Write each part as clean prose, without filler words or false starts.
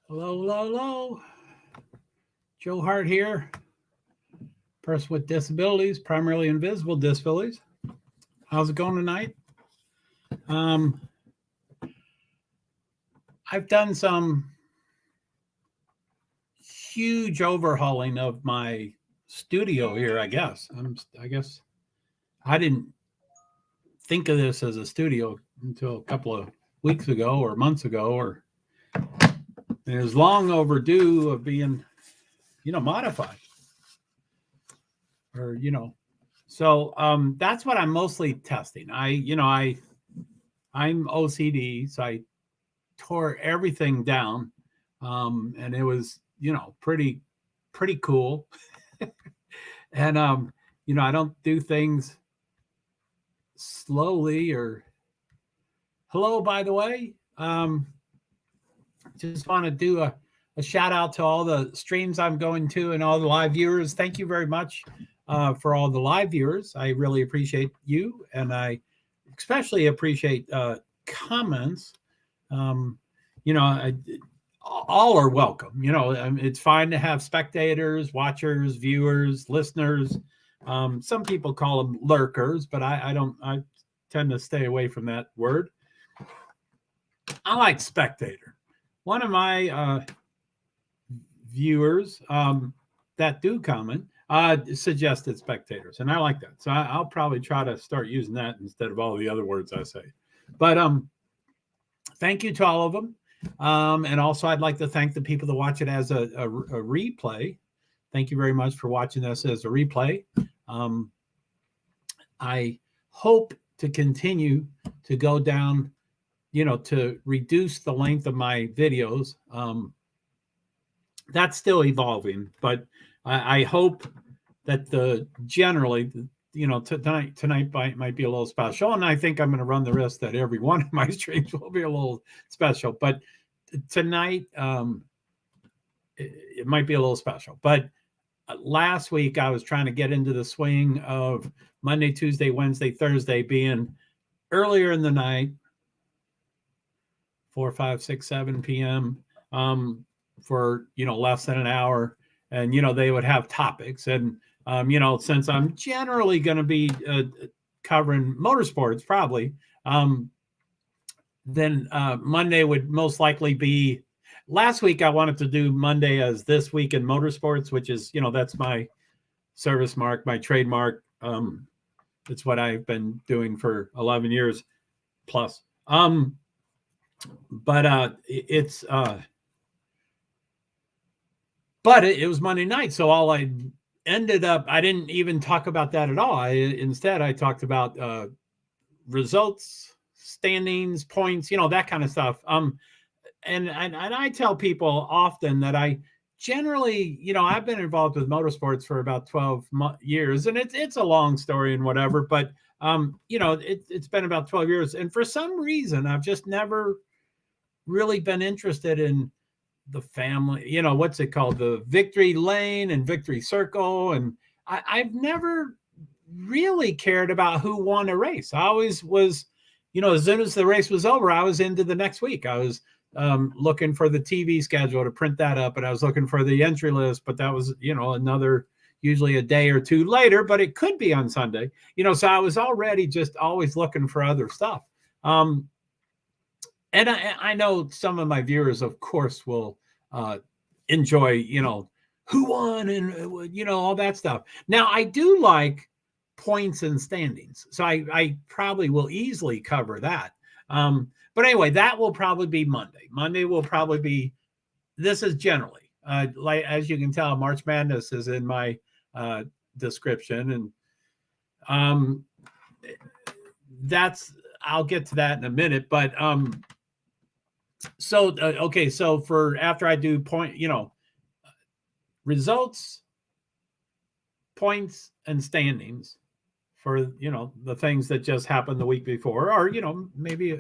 Hello, hello, hello. JoeHart here. Person with disabilities, primarily invisible disabilities. How's it going tonight? Um, I've done some huge overhauling of my studio here. I guess I didn't think of this as a studio until a couple of weeks ago or months ago, or it was long overdue of being, modified, or So that's what I'm mostly testing. I'm OCD, so I tore everything down, and it was pretty cool. And I don't do things slowly or hello. By the way, just want to do a shout out to all the streams I'm going to and all the live viewers. Thank you very much for all the live viewers. I really appreciate you, and I especially appreciate comments. Um, all are welcome. It's fine to have spectators, watchers, viewers, listeners. Some people call them lurkers, but I don't. I tend to stay away from that word. I like spectator. One of my viewers that do comment suggested spectators, and I like that. So I'll probably try to start using that instead of all the other words I say. But thank you to all of them. And also, I'd like to thank the people that watch it as a replay. Thank you very much for watching this as a replay. I hope to continue to go down, to reduce the length of my videos. That's still evolving, but I hope that generally, tonight might be a little special, and I think I'm going to run the risk that every one of my streams will be a little special. But tonight, it might be a little special. But last week, I was trying to get into the swing of Monday, Tuesday, Wednesday, Thursday being earlier in the night, 4, 5, 6, 7 p.m. For less than an hour, and they would have topics, and since I'm generally going to be covering motorsports, probably, then Monday would most likely be. Last week I wanted to do Monday as This Week in Motorsports, which is that's my service mark, my trademark. It's what I've been doing for 11 years plus. But it was Monday night, so all I ended up, I didn't even talk about that at all. Instead, I talked about results, standings, points, that kind of stuff. And I tell people often that I generally, I've been involved with motorsports for about 12 years, and it's a long story and whatever, but it's been about 12 years, and for some reason, I've just never really been interested in the family, what's it called? The victory lane and victory circle. And I've never really cared about who won a race. I always was, as soon as the race was over, I was into the next week. I was looking for the TV schedule to print that up, and I was looking for the entry list, but that was, another, usually a day or two later, but it could be on Sunday, so I was already just always looking for other stuff. And I know some of my viewers, of course, will enjoy, who won and, all that stuff. Now, I do like points and standings, so I probably will easily cover that. But anyway, that will probably be Monday. Monday will probably be, this is generally, like as you can tell, March Madness is in my description. And I'll get to that in a minute. But okay, so for after I do point, results, points, and standings for, the things that just happened the week before, or, maybe,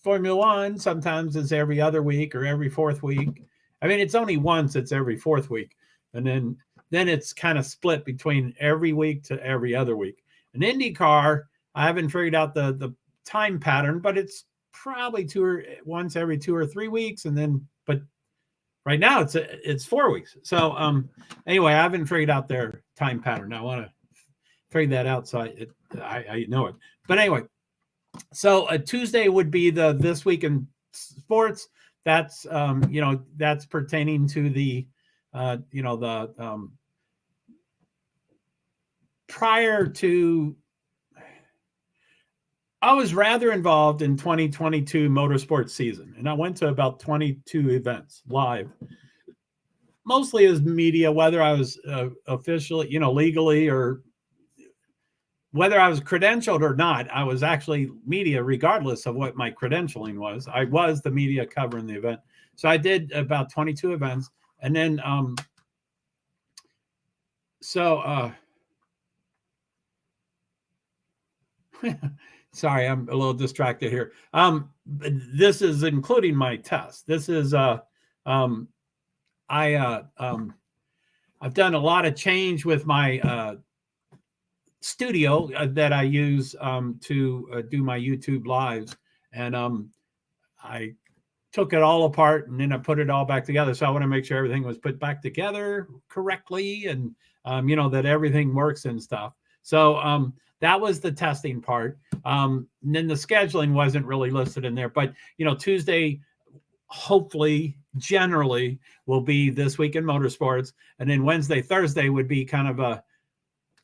Formula One sometimes is every other week or every fourth week. I mean, it's only once it's every fourth week. And then it's kind of split between every week to every other week. An IndyCar, I haven't figured out the time pattern, but it's probably once every 2 or 3 weeks, and then but right now it's 4 weeks. So anyway, I haven't figured out their time pattern. I want to figure that out so I know it. But anyway, so a Tuesday would be the This Week in Sports. That's that's pertaining to the prior to, I was rather involved in 2022 motorsports season, and I went to about 22 events live, mostly as media, whether I was officially, legally, or whether I was credentialed or not. I was actually media regardless of what my credentialing was. I was the media covering the event. So I did about 22 events. And then, sorry, I'm a little distracted here. This is including my test. This is, I've done a lot of change with my studio that I use to do my YouTube lives, and I took it all apart and then I put it all back together. So I want to make sure everything was put back together correctly, and that everything works and stuff. So that was the testing part. And then the scheduling wasn't really listed in there, but Tuesday, hopefully, generally, will be This Week in Motorsports, and then Wednesday, Thursday would be kind of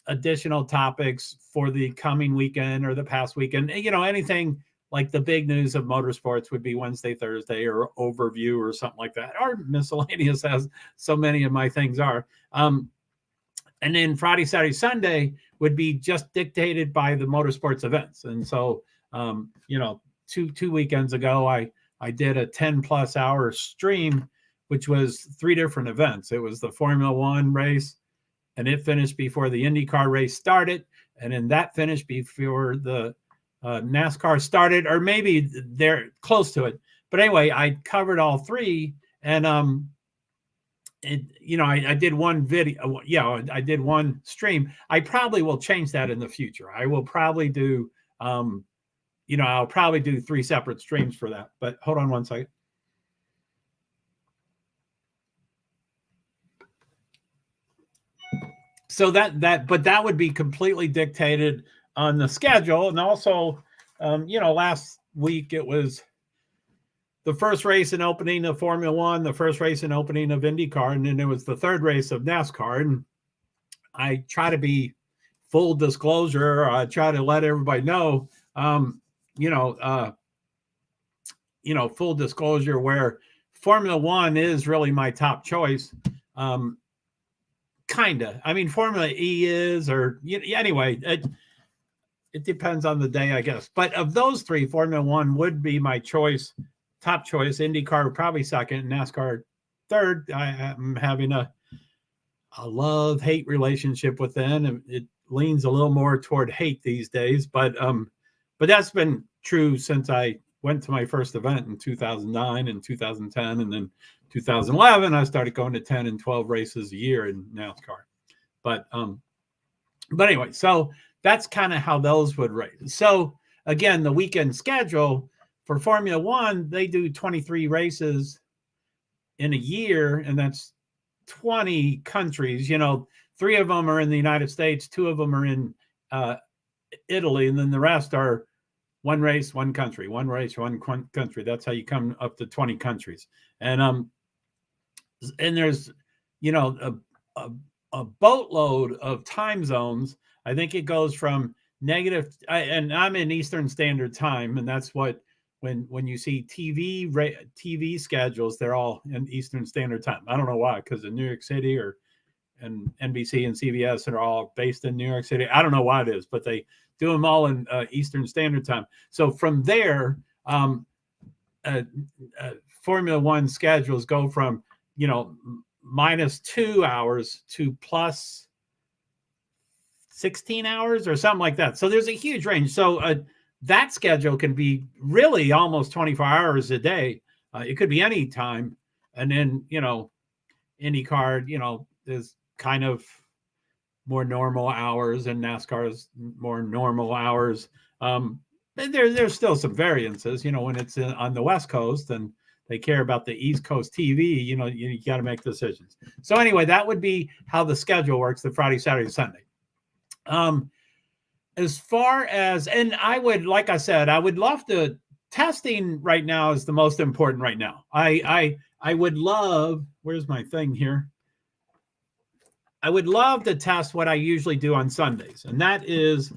additional topics for the coming weekend or the past weekend. Anything like the big news of motorsports would be Wednesday, Thursday, or overview or something like that, or miscellaneous, as so many of my things are. And then Friday, Saturday, Sunday would be just dictated by the motorsports events. And so, two weekends ago, I did a 10+ hour stream, which was 3 different events. It was the Formula One race, and it finished before the IndyCar race started, and then that finished before the NASCAR started, or maybe they're close to it. But anyway, I covered all 3, and I did one video. I did one stream. I probably will change that in the future. I will probably do, I'll probably do 3 separate streams for that. But hold on one second. So that would be completely dictated on the schedule. And also, last week it was the first race and opening of Formula One, the first race and opening of IndyCar, and then it was the third race of NASCAR. And I try to be full disclosure. I try to let everybody know, full disclosure, where Formula One is really my top choice. Kinda. I mean, Formula E is, or anyway, it depends on the day, I guess. But of those 3, Formula One would be my choice, top choice. IndyCar probably second, NASCAR third. I'm having a love-hate relationship with them. It leans a little more toward hate these days, but that's been true since I went to my first event in 2009 and 2010, and then 2011, I started going to 10 and 12 races a year in NASCAR. But anyway, so that's kind of how those would rate. So again, the weekend schedule for Formula One, they do 23 races in a year, and that's 20 countries. 3 of them are in the United States, 2 of them are in Italy, and then the rest are one race, one country, one race, one country. That's how you come up to 20 countries. And there's, a boatload of time zones. I think it goes from and I'm in Eastern Standard Time, and that's what, when you see TV schedules, they're all in Eastern Standard Time. I don't know why, because in New York City and NBC and CBS are all based in New York City. I don't know why it is, but they do them all in Eastern Standard Time. So from there, Formula One schedules go from, -2 hours to plus 16 hours or something like that. So there's a huge range. So that schedule can be really almost 24 hours a day. It could be any time. And then, IndyCar, is kind of more normal hours, and NASCAR is more normal hours. There's still some variances, when it's on the West Coast and they care about the East Coast TV, you got to make decisions. So anyway, that would be how the schedule works, the Friday, Saturday, Sunday. As far as, and I would, like I said, I would love to, testing right now is the most important right now. I would love, where's my thing here? I would love to test what I usually do on Sundays, and that is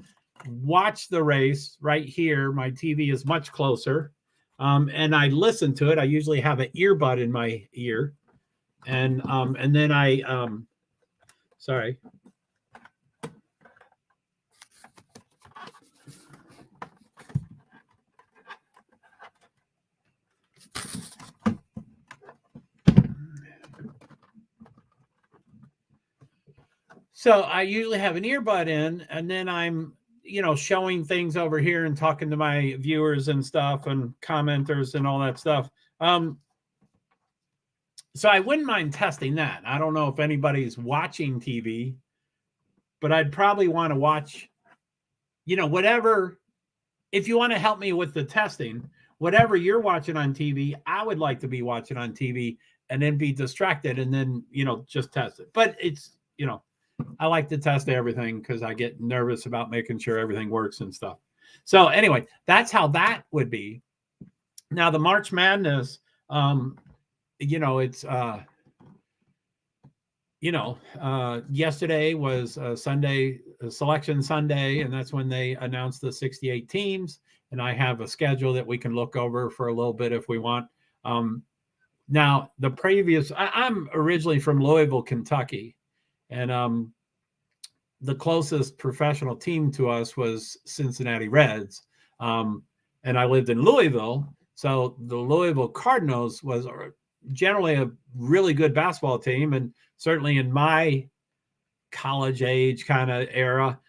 watch the race right here. My TV is much closer, and I listen to it. I usually have an earbud in my ear, and then sorry. So I usually have an earbud in, and then I'm, showing things over here and talking to my viewers and stuff and commenters and all that stuff. So I wouldn't mind testing that. I don't know if anybody's watching TV, but I'd probably want to watch, whatever. If you want to help me with the testing, whatever you're watching on TV, I would like to be watching on TV and then be distracted and then, just test it. But it's, I like to test everything because I get nervous about making sure everything works and stuff. So anyway, that's how that would be. Now the March Madness, it's, yesterday was Sunday, Selection Sunday, and that's when they announced the 68 teams. And I have a schedule that we can look over for a little bit if we want. Now, the previous, I'm originally from Louisville, Kentucky, and the closest professional team to us was Cincinnati Reds. And I lived in Louisville, so the Louisville Cardinals was generally a really good basketball team, and certainly in my college age kind of era,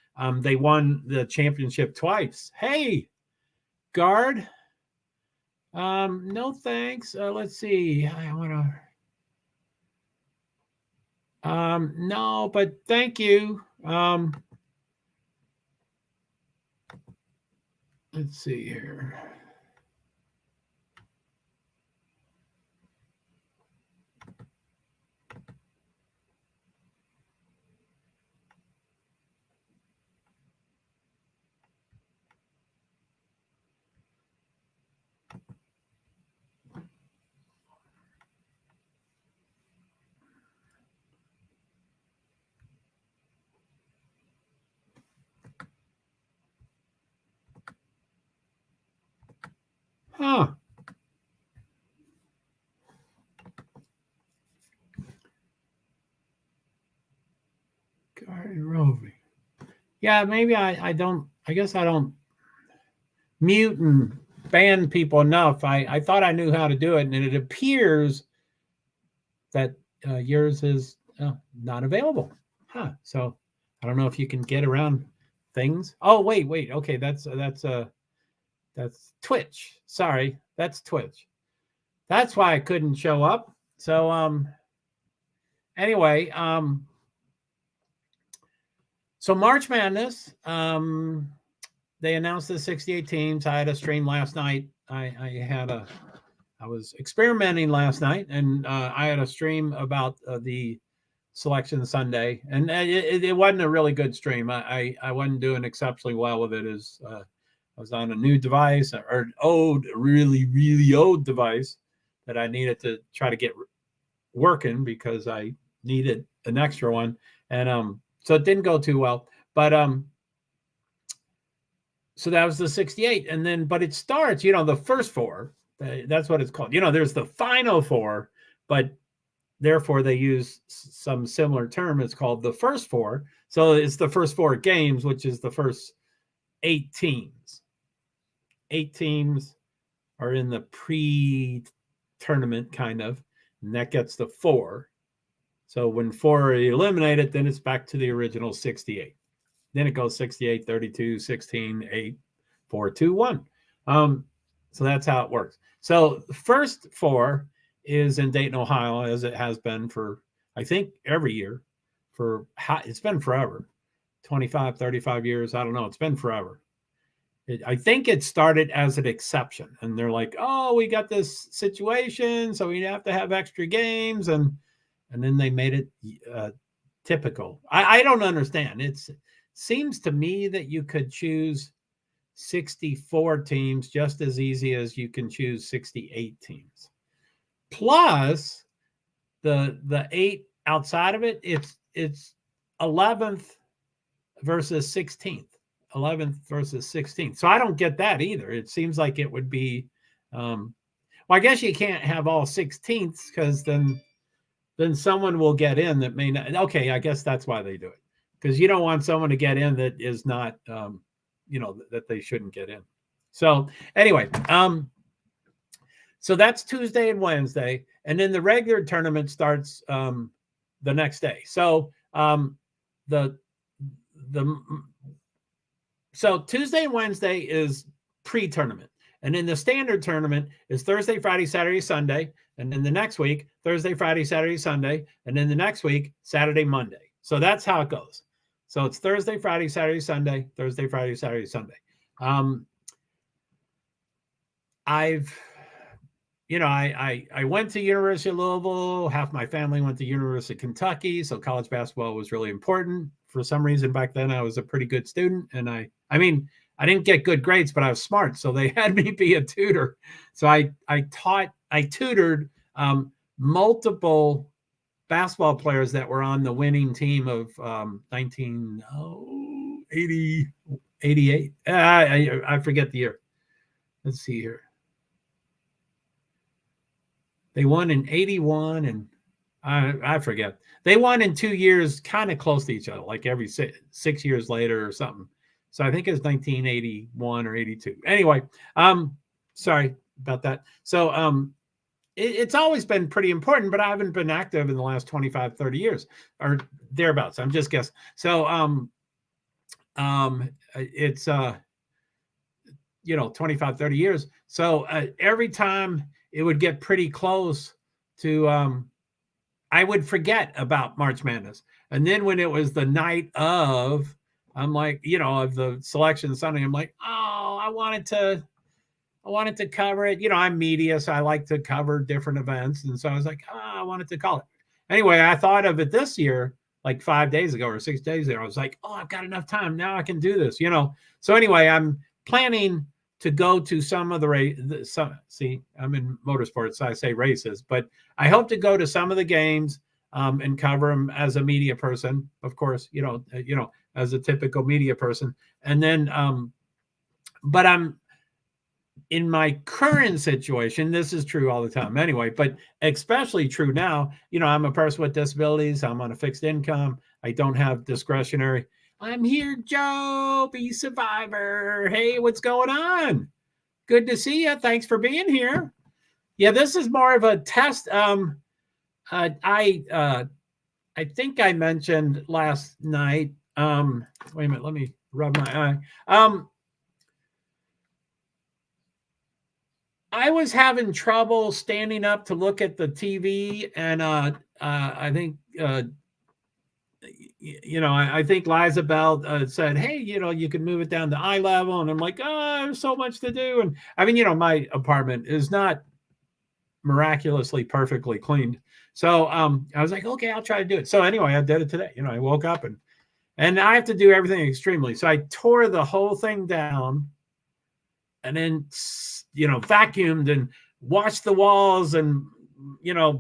they won the championship twice. Hey, guard. No thanks. Let's see. I want to. No, but thank you. Let's see here. Huh. Guard roving. Yeah, maybe I don't. I guess I don't mute and ban people enough. I thought I knew how to do it, and it appears that yours is not available. Huh. So I don't know if you can get around things. Oh, wait. Okay, that's Twitch. Sorry, that's Twitch. That's why I couldn't show up. So anyway, so March Madness, they announced the 68 teams. I had a stream last night. I was experimenting last night, and I had a stream about the Selection Sunday, and it wasn't a really good stream. I wasn't doing exceptionally well with it. As I was on a new device, or an old, really old device that I needed to try to get working because I needed an extra one, and so it didn't go too well. But so that was the 68, and then but it starts. The first four. That's what it's called. There's the final four, but therefore they use some similar term. It's called the first four. So it's the first four games, which is the first 8 teams. 8 teams are in the pre-tournament kind of, and that gets the 4. So when 4 are eliminated, then it's back to the original 68. Then it goes 68, 32, 16, 8, 4, 2, 1. So that's how it works. So the first 4 is in Dayton, Ohio, as it has been for, I think, every year. It's been forever. 25, 35 years. I don't know. It's been forever. I think it started as an exception, and they're like, oh, we got this situation, so we have to have extra games, and then they made it typical. I don't understand. It seems to me that you could choose 64 teams just as easy as you can choose 68 teams. Plus the 8 outside of it, it's 11th versus 16th. 11th versus 16th. So I don't get that either. It seems like it would be well, I guess you can't have all 16ths, because then someone will get in that may not. Okay, I guess that's why they do it, because you don't want someone to get in that is not that they shouldn't get in. So anyway, so that's Tuesday and Wednesday, and then the regular tournament starts the next day. So so Tuesday and Wednesday is pre-tournament. And then the standard tournament is Thursday, Friday, Saturday, Sunday. And then the next week, Thursday, Friday, Saturday, Sunday. And then the next week, Saturday, Monday. So that's how it goes. So it's Thursday, Friday, Saturday, Sunday, Thursday, Friday, Saturday, Sunday. I went to University of Louisville. Half my family went to University of Kentucky. So college basketball was really important. For some reason back then, I was a pretty good student. And I didn't get good grades, but I was smart. So they had me be a tutor. So I tutored multiple basketball players that were on the winning team of 1988. I forget the year. Let's see here. They won in 81, and I forget. They won in 2 years, kind of close to each other, like every 6 years later or something. So I think it was 1981 or 82. Anyway, sorry about that. So it's always been pretty important, but I haven't been active in the last 25, 30 years or thereabouts. I'm just guessing. So it's 25, 30 years. So every time it would get pretty close to I would forget about March Madness. And then when it was the night of, I'm like, of the selection Sunday, I'm like, oh, I wanted to cover it. I'm media, so I like to cover different events. And so I was like, I wanted to call it. Anyway, I thought of it this year, like 5 days ago or 6 days ago. I was like, oh, I've got enough time. Now I can do this, So anyway, I'm planning to go to some of the race. See, I'm in motorsports, so I say races, but I hope to go to some of the games and cover them as a media person, of course, as a typical media person. And then, but I'm in my current situation, this is true all the time anyway, but especially true now, I'm a person with disabilities. I'm on a fixed income. I don't have discretionary. I'm here, Joe, be survivor. Hey, what's going on? Good to see you. Thanks for being here. Yeah, this is more of a test. I think I mentioned last night. Wait a minute, let me rub my eye. I was having trouble standing up to look at the TV, and I think I think Liza Bell said, hey, you can move it down to eye level. And I'm like, oh, there's so much to do. And I mean, my apartment is not miraculously perfectly cleaned. So I was like, okay, I'll try to do it. So anyway, I did it today. I woke up and I have to do everything extremely. So I tore the whole thing down and then, vacuumed and washed the walls and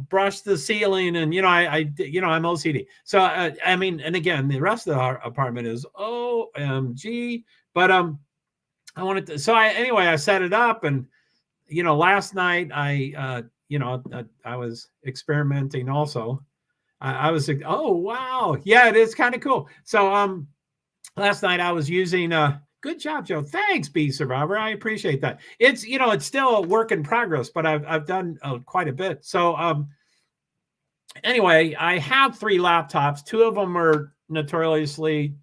brush the ceiling, and I'm OCD. So I mean, and again, the rest of our apartment is OMG. But I wanted to. So I set it up, and last night I was experimenting also. I was like, oh wow, yeah, it is kind of cool. So last night I was using good job, Joe. Thanks, Be Survivor. I appreciate that. It's it's still a work in progress, but I've done quite a bit. So anyway, I have 3 laptops. 2 of them are notoriously,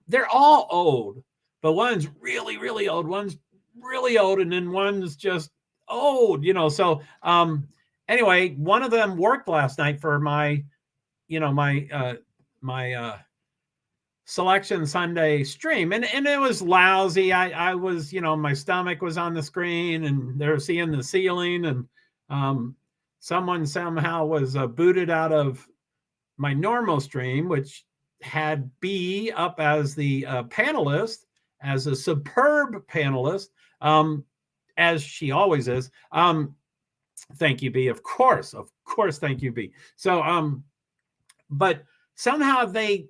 they're all old, but one's really, really old. One's really old, and then one's just old. So anyway, one of them worked last night for my my selection Sunday stream, and it was lousy. I was, my stomach was on the screen, and they were seeing the ceiling, and someone somehow was booted out of my normal stream, which had B up as the panelist, as a superb panelist, as she always is. Thank you, B. Of course, thank you, B. So, but somehow they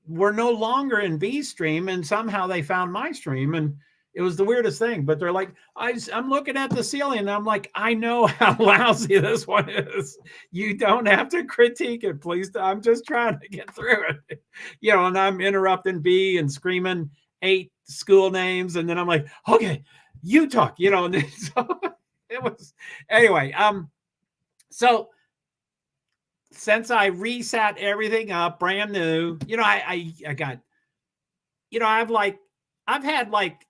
were no longer in B's stream, and somehow they found my stream, and it was the weirdest thing. But they're like, I'm looking at the ceiling, and I'm like, I know how lousy this one is. You don't have to critique it, please. I'm just trying to get through it, and I'm interrupting B and screaming 8 school names, and then I'm like, okay, you talk, and then, so it was anyway. So since I reset everything up brand new, I got, I've had like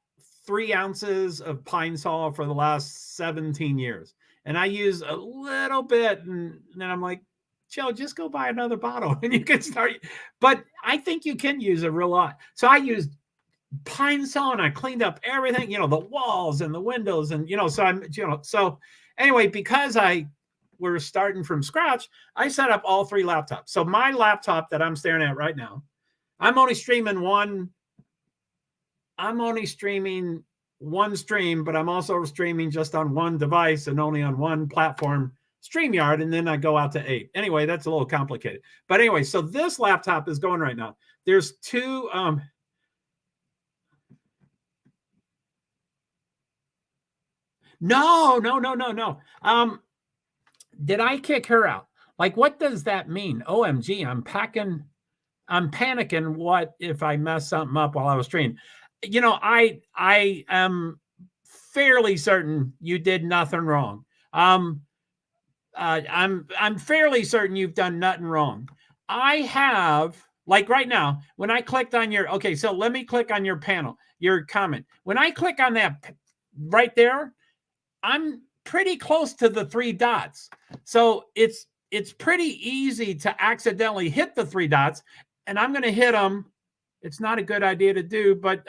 3 ounces of Pine Sol for the last 17 years. And I use a little bit, and then I'm like, Joe, just go buy another bottle and you can start. But I think you can use a real lot. So I used Pine Sol, and I cleaned up everything, the walls and the windows, and, so anyway, because we're starting from scratch, I set up all 3 laptops. So my laptop that I'm staring at right now, I'm only streaming one stream, but I'm also streaming just on one device and only on one platform, StreamYard, and then I go out to 8. Anyway, that's a little complicated. But anyway, so this laptop is going right now. There's 2 No. Did I kick her out? Like, what does that mean? OMG, I'm panicking. What if I mess something up while I was streaming? I am fairly certain you did nothing wrong. I'm fairly certain you've done nothing wrong. I have, like right now, when I clicked on okay, so let me click on your panel, your comment. When I click on that right there, I'm pretty close to the 3 dots. So it's pretty easy to accidentally hit the 3 dots, and I'm going to hit them. It's not a good idea to do, but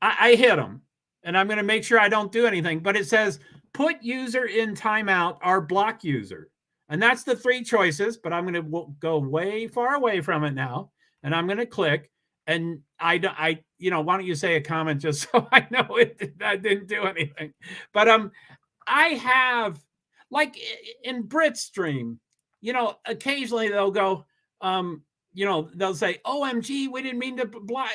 I hit them, and I'm going to make sure I don't do anything. But it says put user in timeout or block user, and that's the 3 choices. But I'm going to go way far away from it now, and I'm going to click. And why don't you say a comment just so I know I didn't do anything? But I have, like in Brit's stream, occasionally they'll go, they'll say, OMG, we didn't mean to block,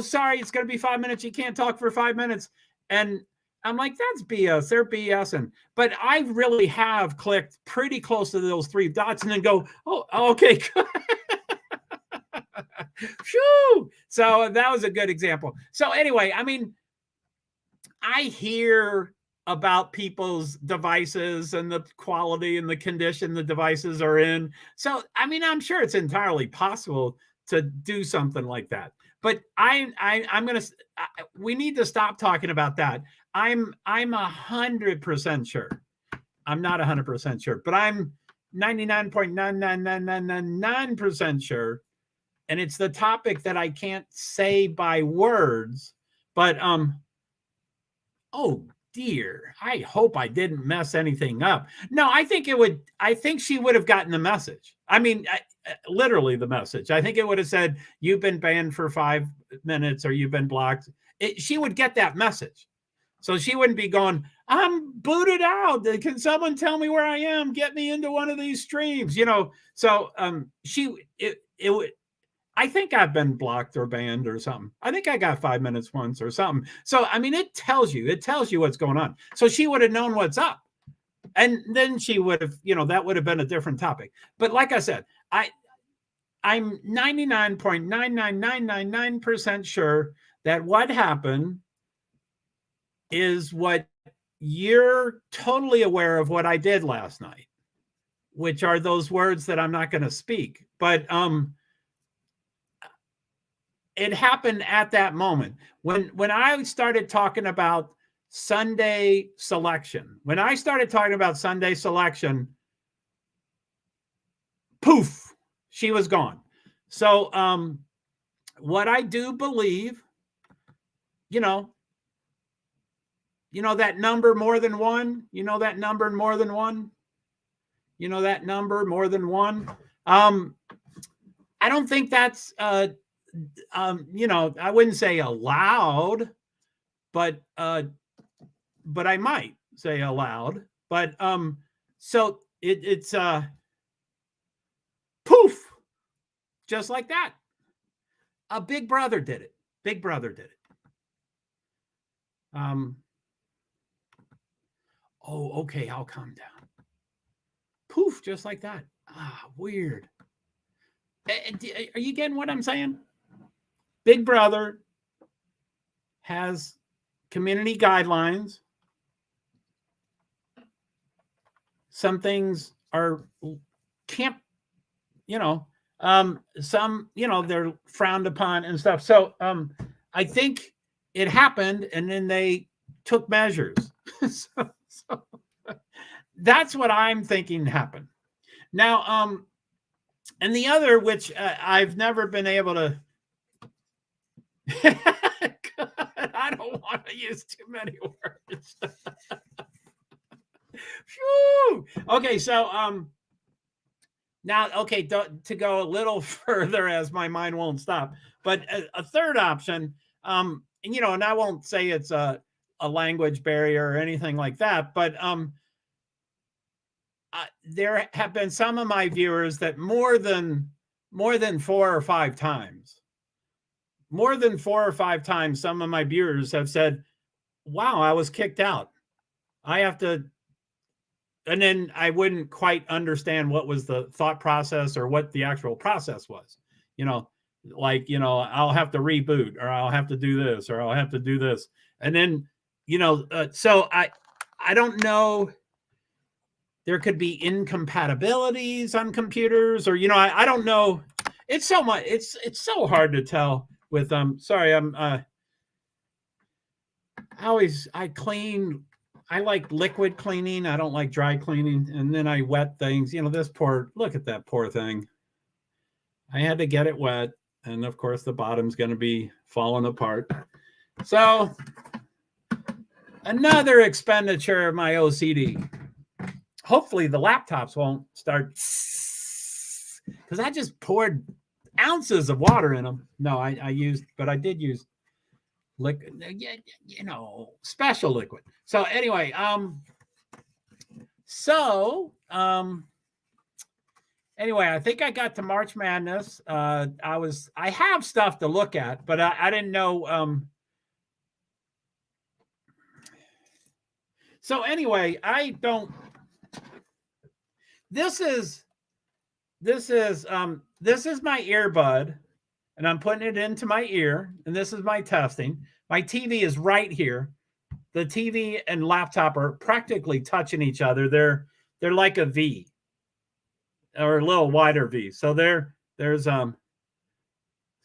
sorry, it's going to be 5 minutes. You can't talk for 5 minutes. And I'm like, that's BS. They're BSing. But I really have clicked pretty close to those 3 dots and then go, oh, okay, good. Phew. So that was a good example. So anyway, I mean, I hear about people's devices and the quality and the condition the devices are in. So, I mean, I'm sure it's entirely possible to do something like that. But I'm going to, we need to stop talking about that. I'm 100% sure. I'm not 100% sure, but I'm 99.99999% sure. And it's the topic that I can't say by words, but, oh dear, I hope I didn't mess anything up. No, I think she would have gotten the message. I mean, literally the message. I think it would have said, you've been banned for 5 minutes or you've been blocked. She would get that message. So she wouldn't be going, I'm booted out. Can someone tell me where I am? Get me into one of these streams, So it would, I think I've been blocked or banned or something. I think I got 5 minutes once or something. So, I mean, it tells you what's going on. So she would have known what's up. And then she would have, that would have been a different topic. But like I said, I'm 99.99999% sure that what happened is what you're totally aware of what I did last night, which are those words that I'm not going to speak. But, it happened at that moment when I started talking about Sunday selection. When I started talking about Sunday selection, poof, she was gone. So, what I do believe, you know, that number more than one, that number more than one, that number more than one. I don't think that's, I wouldn't say allowed, but I might say allowed. But so it's poof, just like that. A Big Brother did it. Big Brother did it. Oh, okay, I'll calm down. Poof, just like that. Weird. Are you getting what I'm saying? Big Brother has community guidelines. Some things can't, some, they're frowned upon and stuff. So I think it happened, and then they took measures. so that's what I'm thinking happened. Now, and the other, which I've never been able to, I don't want to use too many words. Okay, so now, okay, to go a little further, as my mind won't stop, but a third option, and I won't say it's a language barrier or anything like that, but there have been some of my viewers that more than 4 or 5 times, some of my viewers have said, wow, I was kicked out. I have to, and then I wouldn't quite understand what was the thought process or what the actual process was. I'll have to reboot, or I'll have to do this, or I'll have to do this. And then, so I don't know. There could be incompatibilities on computers, or, I don't know. It's so much. It's so hard to tell with, sorry, I clean. I like liquid cleaning. I don't like dry cleaning. And then I wet things. Look at that poor thing. I had to get it wet. And of course, the bottom's going to be falling apart. So another expenditure of my OCD. Hopefully the laptops won't start, because I just poured ounces of water in them. No, I did use liquid, special liquid. So anyway, anyway, I think I got to March Madness. I have stuff to look at, but I didn't know. So anyway, this is my earbud, and I'm putting it into my ear, and this is my testing. My TV is right here. The TV and laptop are practically touching each other. They're like a V, or a little wider V. So there's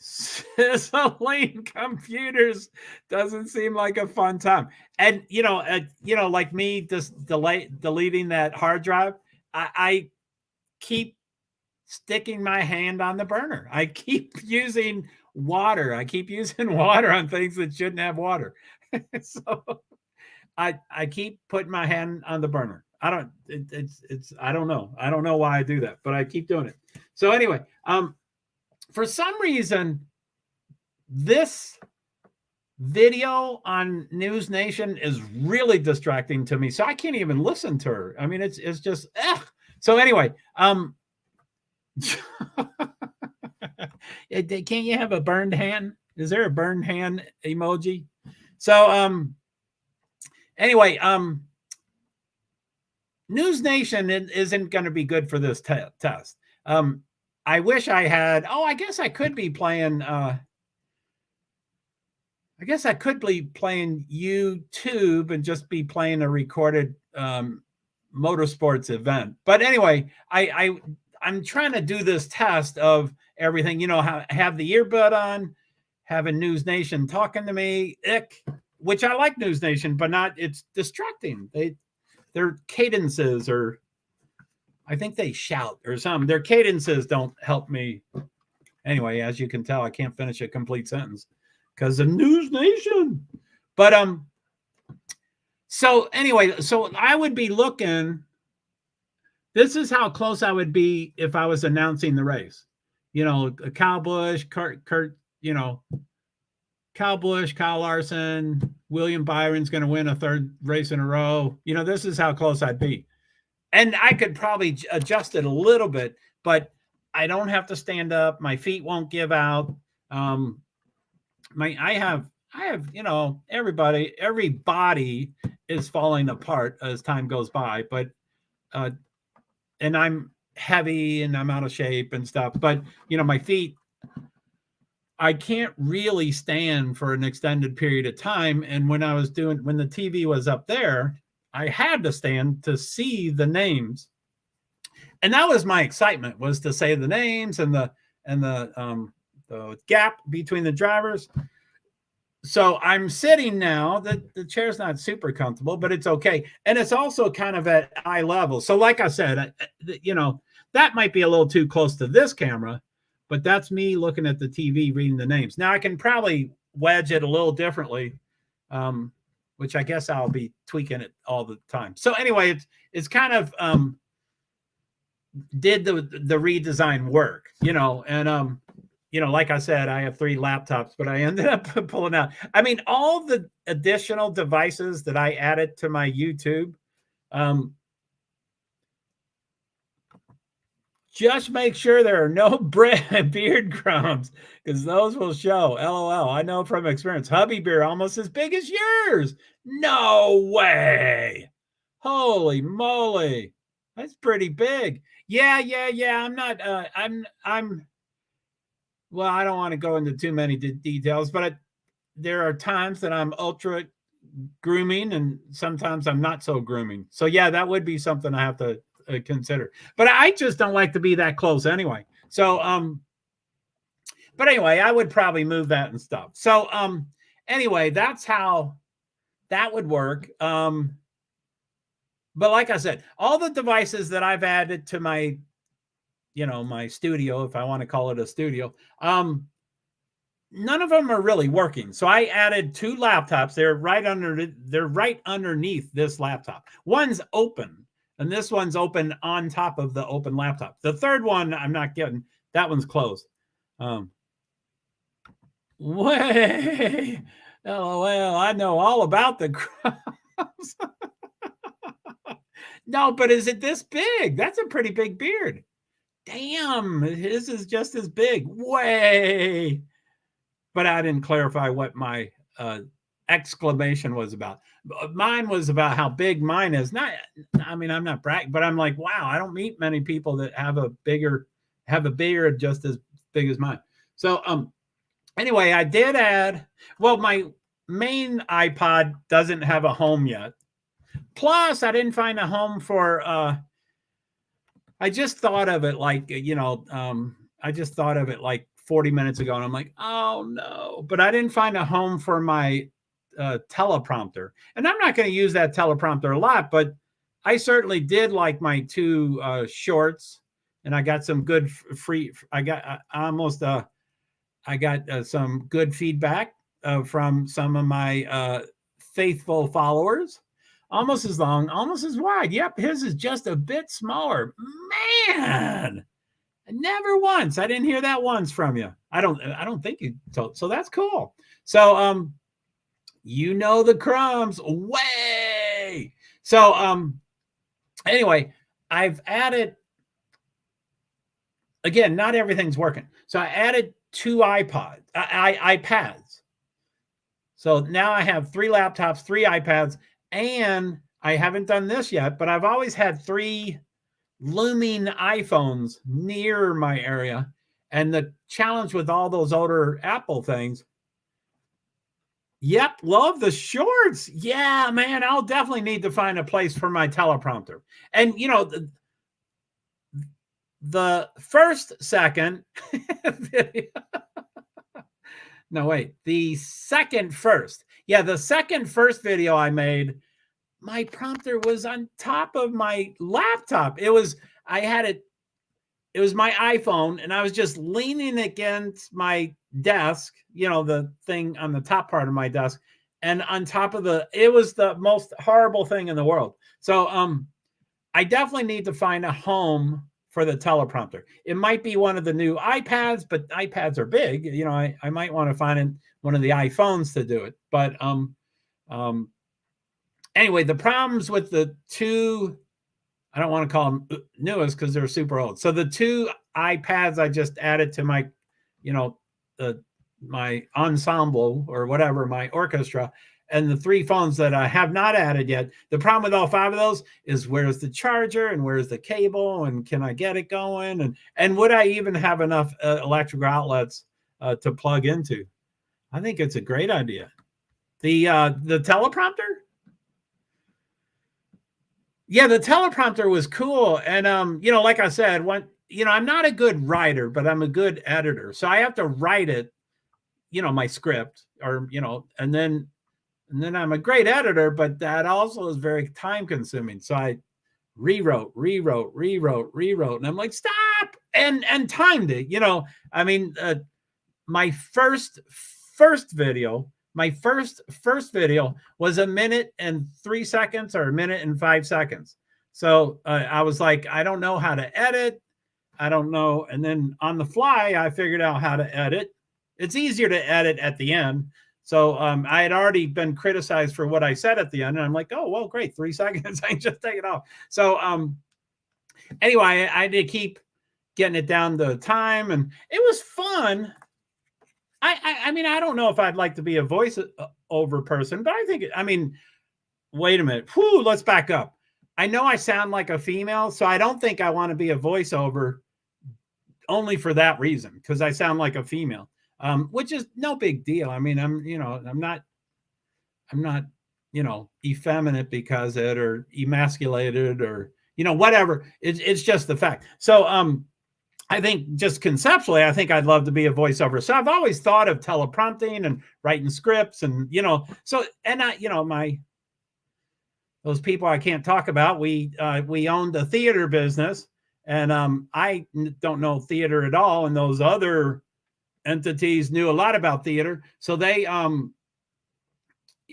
Sizzling computers doesn't seem like a fun time. And like me just deleting that hard drive, I keep sticking my hand on the burner. I keep using water. I keep using water on things that shouldn't have water. So I keep putting my hand on the burner. I don't know. I don't know why I do that, but I keep doing it. So anyway, for some reason, this video on News Nation is really distracting to me. So I can't even listen to her. I mean, it's just, So anyway, can't you have a burned hand? Is there a burned hand emoji? So, anyway, News Nation isn't going to be good for this test. I wish I had, I guess I could be playing, YouTube and just be playing a recorded motorsports event. But anyway, I'm trying to do this test of everything, have the earbud on, having News Nation talking to me, which I like News Nation, but it's distracting. Their cadences, or I think they shout or something. Their cadences don't help me Anyway, as you can tell, I can't finish a complete sentence because of News Nation. But so anyway, so I would be looking. This is how close I would be if I was announcing the race. You know, Kyle Busch, Kurt, you know, Kyle Busch, Kyle Larson, William Byron's going to win a third race in a row. You know, this is how close I'd be. And I could probably adjust it a little bit, but I don't have to stand up. My feet won't give out. I have, you know, every body is falling apart as time goes by, but, and I'm heavy and I'm out of shape and stuff, but you know, my feet, I can't really stand for an extended period of time. And when the TV was up there, I had to stand to see the names. And that was my excitement, was to say the names and the gap between the drivers. So I'm sitting now. The chair's not super comfortable, but it's okay. And it's also kind of at eye level. So like I said, you know, that might be a little too close to this camera, but that's me looking at the TV, reading the names. Now I can probably wedge it a little differently, which I guess I'll be tweaking it all the time. So anyway, it's kind of, did the redesign work, you know, and, you know, like I said, I have 3 laptops, but I ended up pulling out. I mean, all the additional devices that I added to my YouTube, just make sure there are no beard crumbs, because those will show. LOL. I know from experience. Hubby beard almost as big as yours. No way. Holy moly. That's pretty big. Yeah. I'm not, well, I don't want to go into too many details, but there are times that I'm ultra grooming and sometimes I'm not so grooming. So yeah, that would be something I have to consider, but I just don't like to be that close anyway. So, but anyway, I would probably move that and stuff. So, anyway, that's how that would work. But like I said, all the devices that I've added to my, you know, my studio, if I want to call it a studio, none of them are really working. So I added 2 laptops. They're right underneath this laptop. One's open, and this one's open on top of the open laptop. The third one, I'm not getting. That one's closed. Way. LOL. I know all about the crumbs. No, but is it this big? That's a pretty big beard. Damn, his is just as big. Way. But I didn't clarify what my exclamation was about. Mine was about how big mine is. Not, I mean, I'm not bragging, but I'm like, wow, I don't meet many people that have a beard just as big as mine. So, anyway, I did add, well, my main iPod doesn't have a home yet. Plus, I didn't find a home for, I just thought of it like, you know, I just thought of it like 40 minutes ago, and I'm like, oh no, but I didn't find a home for my teleprompter. And I'm not going to use that teleprompter a lot, but I certainly did like my 2 shorts, and I got some good free, I got some good feedback from some of my faithful followers. Almost as long, almost as wide. Yep, his is just a bit smaller. Man, never once. I didn't hear that once from you. I don't think you told. So that's cool. So you know the crumbs way. So anyway, I've added, again, not everything's working. So I added 2 iPads. So now I have 3 laptops, 3 iPads, and I haven't done this yet, but I've always had 3 looming iPhones near my area. And the challenge with all those older Apple things, yep, love the shorts. Yeah, man, I'll definitely need to find a place for my teleprompter. And, you know, the first second video, no, wait, the second first. Yeah, the second first video I made, my prompter was on top of my laptop. I had it it was my iPhone, and I was just leaning against my desk, the thing on the top part of my desk, and on top of it was the most horrible thing in the world. So I definitely need to find a home for the teleprompter. It might be one of the new iPads, but iPads are big. I might want to find one of the iPhones to do it. But anyway, the problems with the two, I don't want to call them newest because they're super old. So the two iPads I just added to my, my ensemble or whatever, my orchestra, and the three phones that I have not added yet. The problem with all five of those is where's the charger and where's the cable and can I get it going? And would I even have enough electrical outlets to plug into? I think it's a great idea. The teleprompter? Yeah, the teleprompter was cool. And, like I said, I'm not a good writer, but I'm a good editor. So I have to write it, my script or, and then I'm a great editor, but that also is very time consuming. So I rewrote. And I'm like, stop and timed it, my first video, was 1 minute and 3 seconds or 1 minute and 5 seconds. So I was like, I don't know how to edit. I don't know. And then on the fly, I figured out how to edit. It's easier to edit at the end. So I had already been criticized for what I said at the end. And I'm like, oh, well, great. 3 seconds. I can just take it off. So anyway, I had to keep getting it down to time. And it was fun. I mean, I don't know if I'd like to be a voice over person, but wait a minute. Whew, let's back up. I know I sound like a female, so I don't think I want to be a voiceover only for that reason, because I sound like a female, which is no big deal. I mean, I'm not, effeminate because it or emasculated or, whatever. It's just the fact. So, I think just conceptually, I think I'd love to be a voiceover. So I've always thought of teleprompting and writing scripts and, so, and those people I can't talk about, we owned a theater business and I don't know theater at all. And those other entities knew a lot about theater. So they,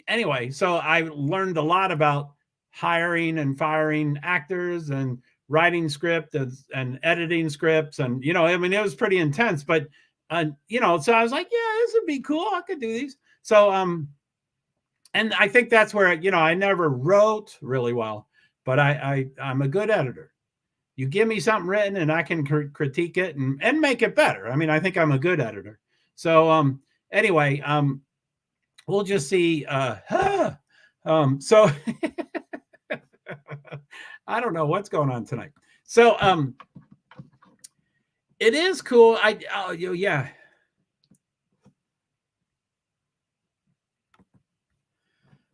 anyway, so I learned a lot about hiring and firing actors and writing script and editing scripts. And, it was pretty intense, but, so I was like, yeah, this would be cool. I could do these. So, and I think that's where, I never wrote really well, but I'm a good editor. You give me something written and I can critique it and make it better. I mean, I think I'm a good editor. So, anyway, we'll just see. So I don't know what's going on tonight. So, it is cool. Yeah.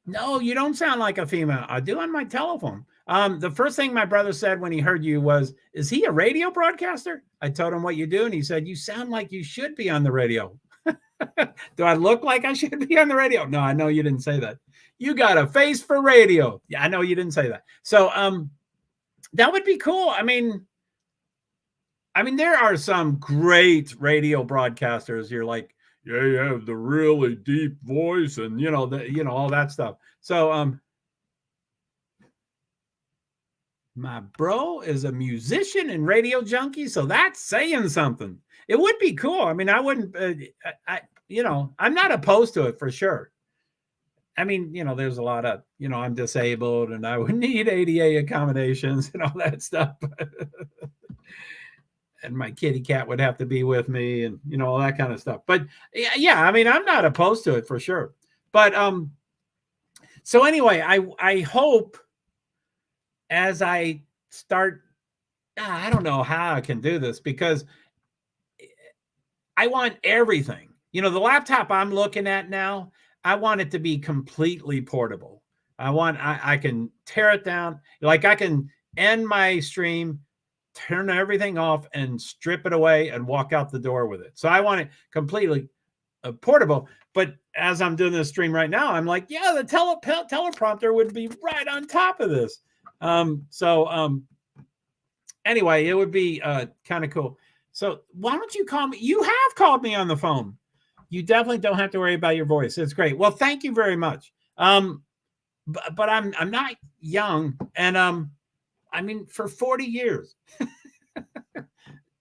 No, you don't sound like a female. I do on my telephone. The first thing my brother said when he heard you was, is he a radio broadcaster? I told him what you do. And he said, you sound like you should be on the radio. Do I look like I should be on the radio? No, I know you didn't say that. You got a face for radio. Yeah, I know you didn't say that. So, that would be cool. I mean, there are some great radio broadcasters. You're like, yeah, you have the really deep voice and, all that stuff. So, my bro is a musician and radio junkie. So that's saying something. It would be cool. I mean, I wouldn't, I'm not opposed to it for sure. I mean, there's a lot of, I'm disabled and I would need ADA accommodations and all that stuff. And my kitty cat would have to be with me and, all that kind of stuff. But yeah, I mean, I'm not opposed to it for sure. But so anyway, I hope as I start, I don't know how I can do this because I want everything. The laptop I'm looking at now, I want it to be completely portable. I can tear it down. Like I can end my stream, turn everything off and strip it away and walk out the door with it. So I want it completely portable. But as I'm doing this stream right now, I'm like, yeah, the teleprompter would be right on top of this. anyway, it would be kind of cool. So why don't you call me? You have called me on the phone. You definitely don't have to worry about your voice. It's great. Well, thank you very much. But I'm not young, and I mean, for 40 years,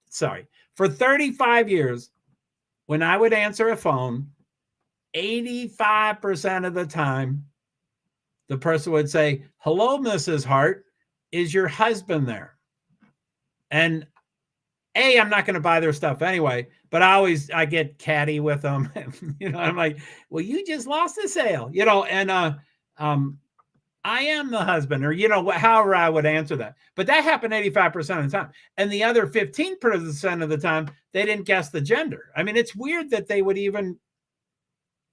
sorry, for 35 years, when I would answer a phone, 85% of the time, the person would say, "Hello, Mrs. Hart, is your husband there?" And I'm not going to buy their stuff anyway, but I get catty with them. I'm like, well, you just lost the sale, and I am the husband, or, however I would answer that. But that happened 85% of the time. And the other 15% of the time, they didn't guess the gender. I mean, it's weird that they would even,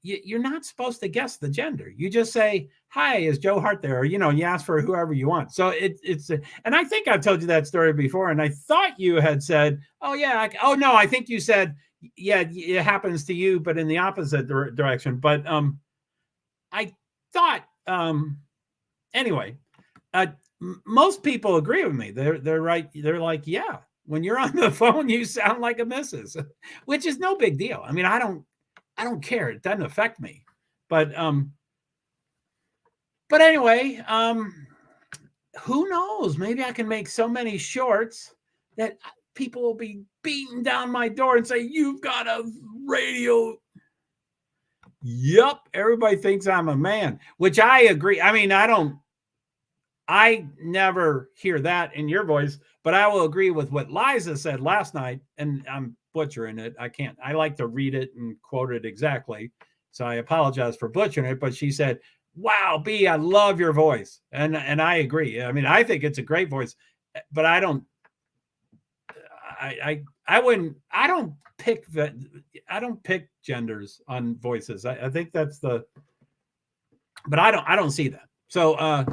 you're not supposed to guess the gender. You just say, "Hi, is Joe Hart there?" Or, you ask for whoever you want. So it's, and I think I've told you that story before. And I thought you had said, "Oh, yeah." Oh, no, I think you said, "Yeah, it happens to you, but in the opposite direction." But I thought, anyway, most people agree with me. They're right. They're like, "Yeah, when you're on the phone, you sound like a missus," which is no big deal. I mean, I don't care. It doesn't affect me. But anyway, who knows? Maybe I can make so many shorts that people will be beating down my door and say, "You've got a radio." Yep, everybody thinks I'm a man, which I agree. I mean, I never hear that in your voice, but I will agree with what Liza said last night, and I'm butchering it. I like to read it and quote it exactly. So I apologize for butchering it, but she said, "Wow, B, I love your voice." And I agree. I mean, I think it's a great voice, but I don't pick genders on voices. I think that's but I don't see that. So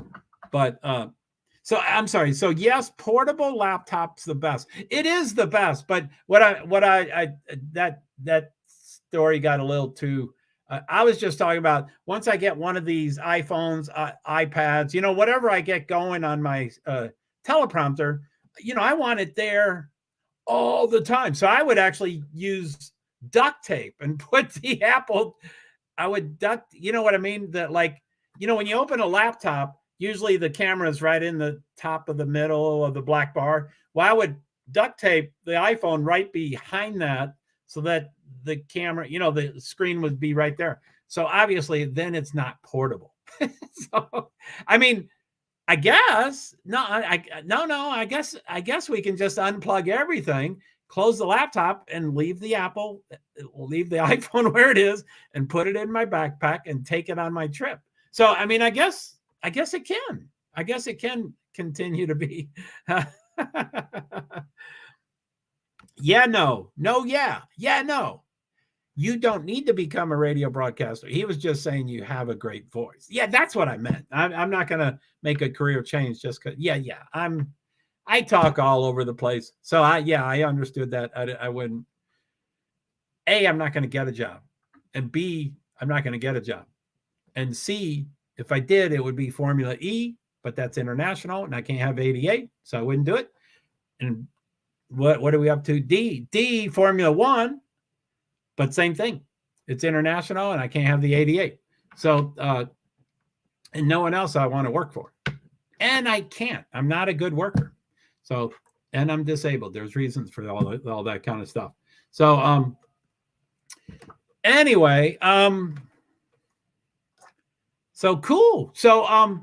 so I'm sorry. So yes, portable laptop's the best. It is the best. But that story got a little too. I was just talking about once I get one of these iPhones, iPads, whatever I get going on my teleprompter, I want it there all the time. So I would actually use duct tape and put the Apple. I would duct. You know what I mean? That when you open a laptop, usually the camera is right in the top of the middle of the black bar. Well, I would duct tape the iPhone right behind that so that the camera, the screen would be right there. So obviously then it's not portable. So, I mean, I guess, no, I guess we can just unplug everything, close the laptop and leave the iPhone where it is and put it in my backpack and take it on my trip. So, I mean, I guess it can. I guess it can continue to be. Yeah, no. No, yeah. Yeah, no. You don't need to become a radio broadcaster. He was just saying you have a great voice. Yeah, that's what I meant. I'm not going to make a career change just because. Yeah. I talk all over the place. So I understood that. I wouldn't. A, I'm not going to get a job. And B, I'm not going to get a job. And C, if I did, it would be Formula E, but that's international, and I can't have 88, so I wouldn't do it. And what are we up to? D, Formula One, but same thing. It's international, and I can't have the 88. So, and no one else I want to work for. And I can't. I'm not a good worker. So, and I'm disabled. There's reasons for all that kind of stuff. So, anyway, so cool. So,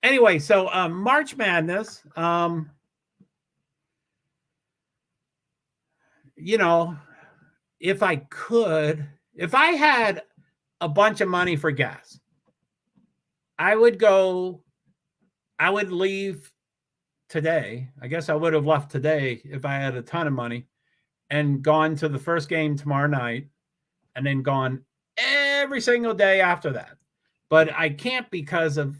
anyway, so March Madness, if I had a bunch of money for gas, I would leave today. I guess I would have left today if I had a ton of money and gone to the first game tomorrow night and then gone every single day after that. But I can't because of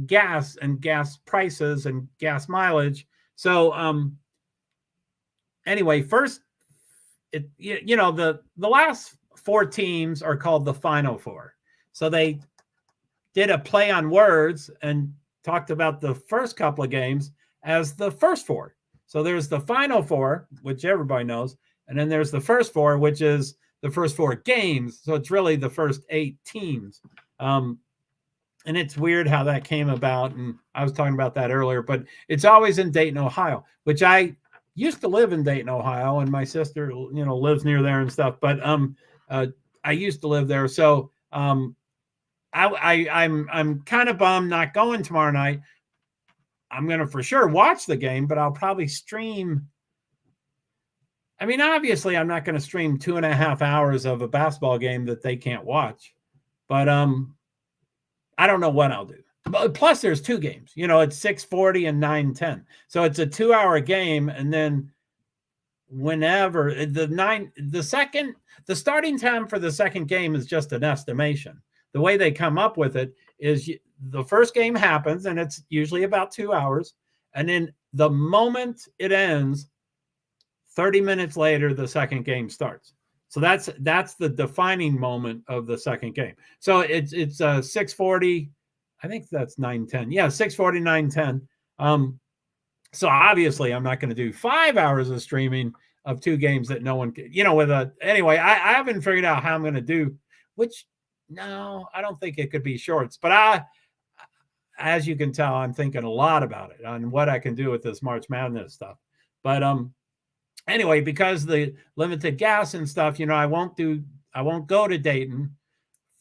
gas and gas prices and gas mileage. So, anyway, first, the last four teams are called the Final Four. So they did a play on words and talked about the first couple of games as the first four. So there's the Final Four, which everybody knows, and then there's the first four, which is the first four games. So it's really the first 8 teams. And it's weird how that came about. And I was talking about that earlier, but it's always in Dayton, Ohio, which I used to live in Dayton, Ohio, and my sister, lives near there and stuff. But I used to live there. So I'm kind of bummed not going tomorrow night. I'm going to for sure watch the game, but I'll probably stream. I mean, obviously, I'm not going to stream 2.5 hours of a basketball game that they can't watch, but I don't know what I'll do. Plus, there's 2 games. It's 6:40 and 9:10, so it's a 2-hour game, and then whenever the starting time for the second game is just an estimation. The way they come up with it is the first game happens, and it's usually about 2 hours, and then the moment it ends, 30 minutes later, the second game starts. So that's the defining moment of the second game. So it's 6:40. I think that's 9:10. Yeah, 6:40, 9:10. So obviously, I'm not going to do 5 hours of streaming of 2 games that no one can, anyway, I haven't figured out how I'm going to do, which, no, I don't think it could be shorts. But as you can tell, I'm thinking a lot about it on what I can do with this March Madness stuff. But anyway, because the limited gas and stuff, I won't go to Dayton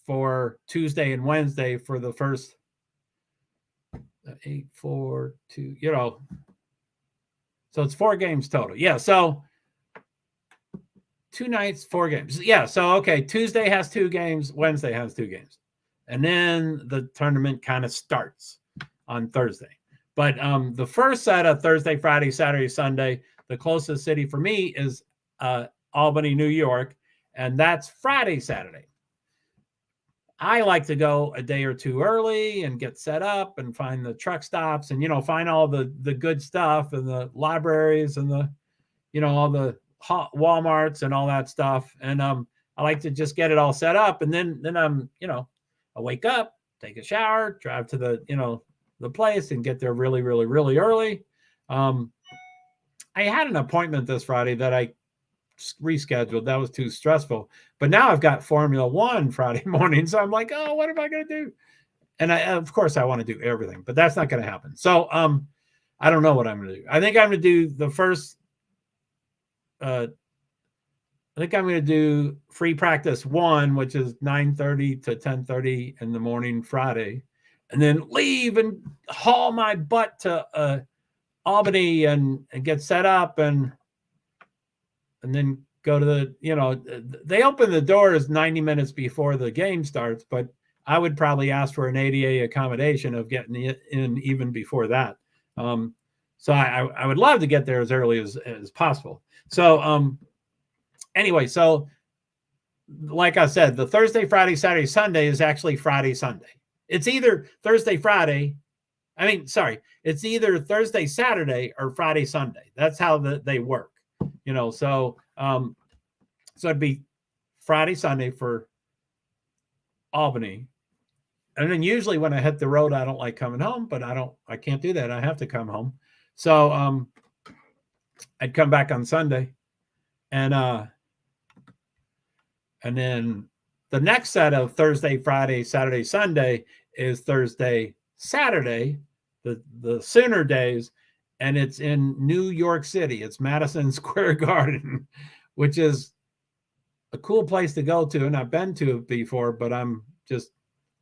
for Tuesday and Wednesday for the first 8, 4, 2, so it's 4 games total. Yeah. So 2 nights, 4 games. Yeah. So, okay. Tuesday has 2 games. Wednesday has 2 games. And then the tournament kind of starts on Thursday. But the first set of Thursday, Friday, Saturday, Sunday, the closest city for me is Albany, New York, and that's Friday, Saturday. I like to go a day or 2 early and get set up and find the truck stops and, find all the good stuff and the libraries and the, all the Walmarts and all that stuff. And I like to just get it all set up. And then I'm, I wake up, take a shower, drive to the place and get there really, really, really early. I had an appointment this Friday that I rescheduled. That was too stressful. But now I've got Formula One Friday morning. So I'm like, oh, what am I going to do? And of course, I want to do everything, but that's not going to happen. So I don't know what I'm going to do. I think I'm going to do the first. I think I'm going to do free practice 1, which is 9:30 to 10:30 in the morning Friday, and then leave and haul my butt to Albany and get set up and then go to the, they open the doors 90 minutes before the game starts, but I would probably ask for an ADA accommodation of getting in even before that. So I would love to get there as early as possible. So anyway, so like I said, the Thursday, Friday, Saturday, Sunday is actually Friday, Sunday. It's either Thursday, Friday. It's either Thursday, Saturday or Friday, Sunday. That's how they work, so it'd be Friday, Sunday for Albany. And then usually when I hit the road, I don't like coming home, but I can't do that. I have to come home. So I'd come back on Sunday and then the next set of Thursday, Friday, Saturday, Sunday is Thursday, Saturday, the Sooner days, and it's in New York City. It's Madison Square Garden, which is a cool place to go to, and I've been to it before, but I'm just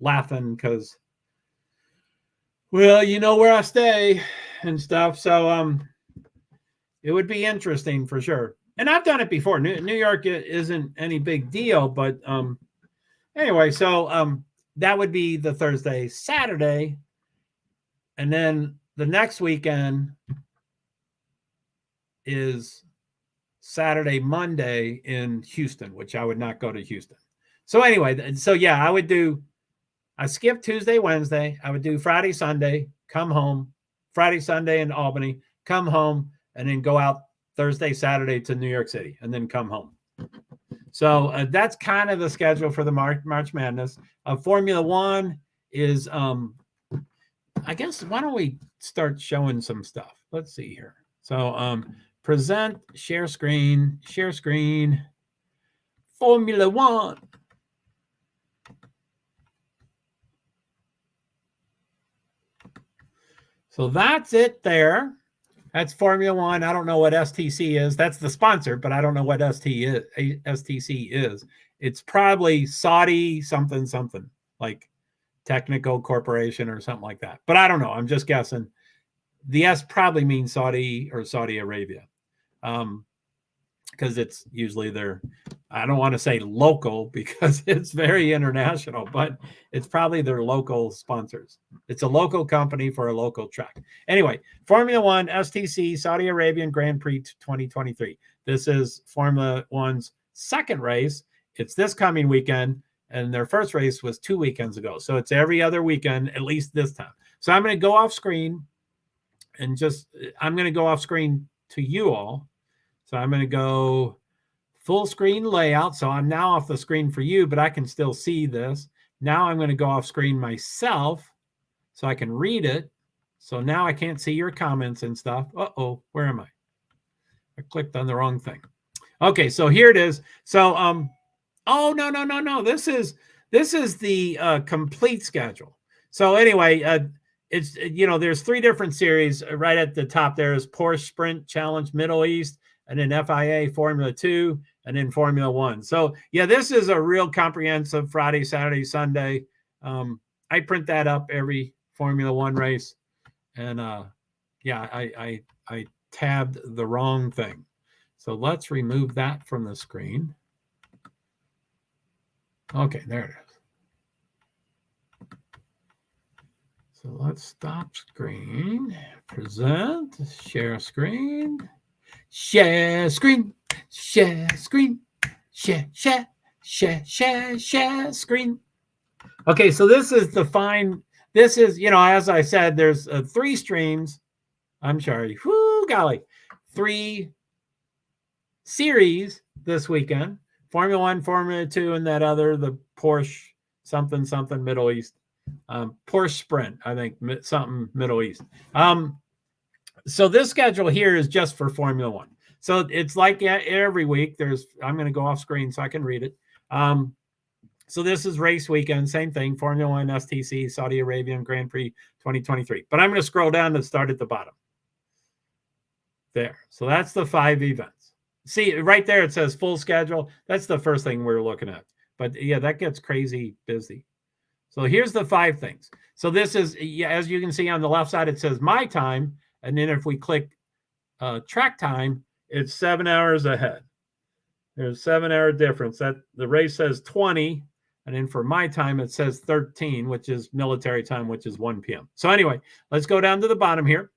laughing because, well, where I stay and stuff. So it would be interesting for sure. And I've done it before. New York isn't any big deal, but anyway, so that would be the Thursday, Saturday. And then the next weekend is Saturday, Monday in Houston, which I would not go to Houston. So anyway, so yeah, I skip Tuesday, Wednesday. I would do Friday, Sunday, come home, Friday, Sunday in Albany, come home, and then go out Thursday, Saturday to New York City, and then come home. So that's kind of the schedule for the March Madness. Formula One is, I guess, why don't we start showing some stuff? Let's see here. So present, share screen, Formula One. So that's it there. That's Formula One. I don't know what STC is. That's the sponsor, but I don't know what STC is. It's probably Saudi something, like Technical Corporation or something like that. But I don't know. I'm just guessing. The S probably means Saudi or Saudi Arabia. Because it's usually I don't want to say local because it's very international, but it's probably their local sponsors. It's a local company for a local track. Anyway, Formula One, STC, Saudi Arabian Grand Prix 2023. This is Formula One's second race. It's this coming weekend, and their first race was 2 weekends ago. So it's every other weekend, at least this time. So I'm going to go off screen and I'm going to go off screen to you all. So I'm going to go full screen layout. So I'm now off the screen for you, but I can still see this. Now I'm going to go off screen myself so I can read it. So now I can't see your comments and stuff. Uh-oh, where am I? I clicked on the wrong thing. Okay, so here it is. So, oh, no. This is the complete schedule. So anyway, it's, there's 3 different series. Right at the top there is Porsche Sprint Challenge Middle East, and then FIA Formula 2, and then Formula 1. So, yeah, this is a real comprehensive Friday, Saturday, Sunday. I print that up every Formula 1 race. And, yeah, I tabbed the wrong thing. So let's remove that from the screen. Okay, there it is. So let's stop screen, present, share screen. Share screen, share screen, share screen. Okay, so this is this is, as I said, there's 3 streams. I'm sorry. Whoo, golly. 3 series this weekend. Formula 1, Formula 2, and that other, the Porsche something Middle East. Porsche Sprint, I think, something Middle East. So this schedule here is just for Formula 1. So it's like every week. I'm going to go off screen so I can read it. So this is race weekend, same thing, Formula 1, STC, Saudi Arabian Grand Prix 2023. But I'm going to scroll down and start at the bottom. There. So that's the 5 events. See, right there it says full schedule. That's the first thing we're looking at. But yeah, that gets crazy busy. So here's the 5 things. So this is, as you can see on the left side, it says my time. And then if we click track time, it's 7 hours ahead. There's a 7-hour difference. That the race says 20. And then for my time, it says 13, which is military time, which is 1 p.m. So anyway, let's go down to the bottom here.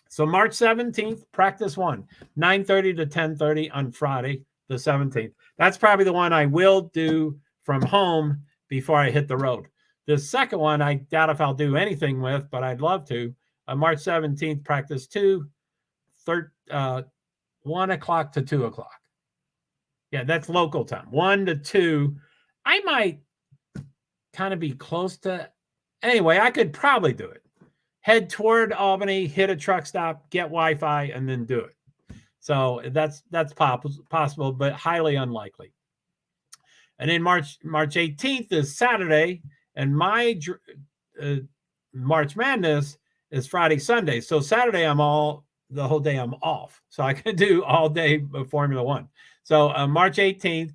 So March 17th, practice 1, 9:30 to 10:30 on Friday, the 17th. That's probably the one I will do from home before I hit the road. The second one, I doubt if I'll do anything with, but I'd love to. March 17th, practice 2, 1 o'clock to 2 o'clock. Yeah, that's local time. 1 to 2. I might kind of be close to. Anyway, I could probably do it. Head toward Albany, hit a truck stop, get Wi-Fi, and then do it. So that's possible, but highly unlikely. And then March 18th is Saturday, and my March Madness is Friday, Sunday. So Saturday, the whole day I'm off. So I can do all day of Formula 1. So March 18th,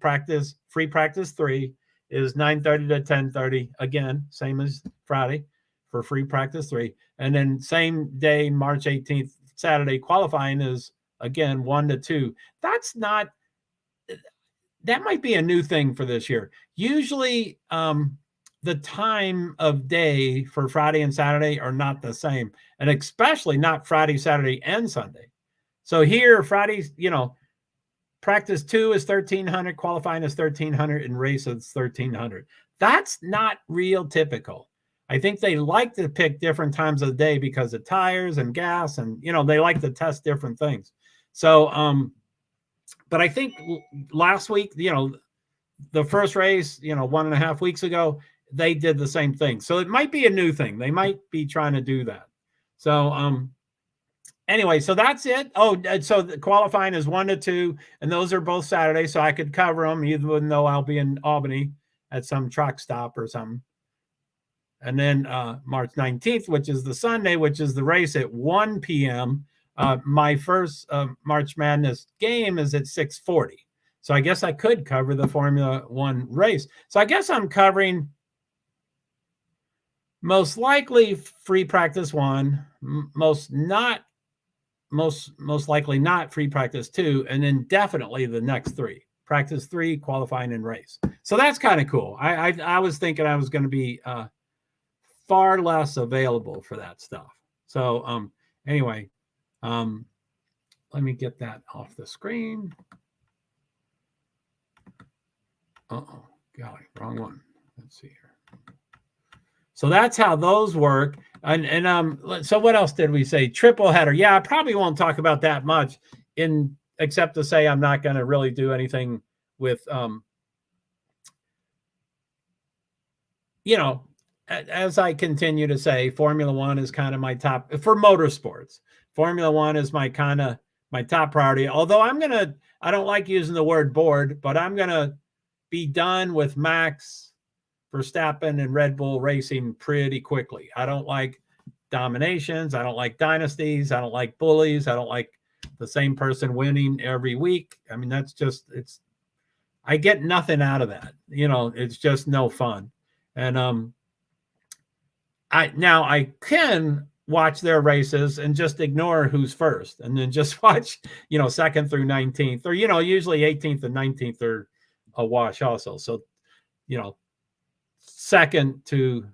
free practice 3 is 9:30 to 10:30. Again, same as Friday for free practice 3. And then same day, March 18th, Saturday, qualifying is, again, 1 to 2. That might be a new thing for this year. Usually the time of day for Friday and Saturday are not the same, and especially not Friday, Saturday, and Sunday. So here, Friday's, practice 2 is 1,300, qualifying is 1,300, and race is 1,300. That's not real typical. I think they like to pick different times of the day because of tires and gas, and they like to test different things. So, but I think last week, the first race, 1.5 weeks ago, they did the same thing. So it might be a new thing. They might be trying to do that. So, anyway, so that's it. Oh, so the qualifying is 1 to 2, and those are both Saturdays, so I could cover them, even though I'll be in Albany at some truck stop or something. And then March 19th, which is the Sunday, which is the race at 1 p.m. My first March Madness game is at 6:40. So I guess I could cover the Formula One race. So I guess I'm covering most likely free practice 1, most likely not free practice 2, and then definitely the next 3. Practice 3, qualifying, and race. So that's kind of cool. I was thinking I was going to be far less available for that stuff. So anyway, let me get that off the screen. Uh-oh, golly, wrong one. Let's see here. So that's how those work. And so what else did we say? Triple header. Yeah, I probably won't talk about that much, except to say I'm not going to really do anything with as I continue to say, Formula One is kind of my top for motorsports. Formula One is my top priority. Although I don't like using the word bored, but I'm gonna be done with Max Verstappen and Red Bull racing pretty quickly. I don't like dominations. I don't like dynasties. I don't like bullies. I don't like the same person winning every week. I mean, I get nothing out of that. It's just no fun. And I can watch their races and just ignore who's first, and then just watch, 2nd through 19th, or, usually 18th and 19th are a wash also. So, 2nd to,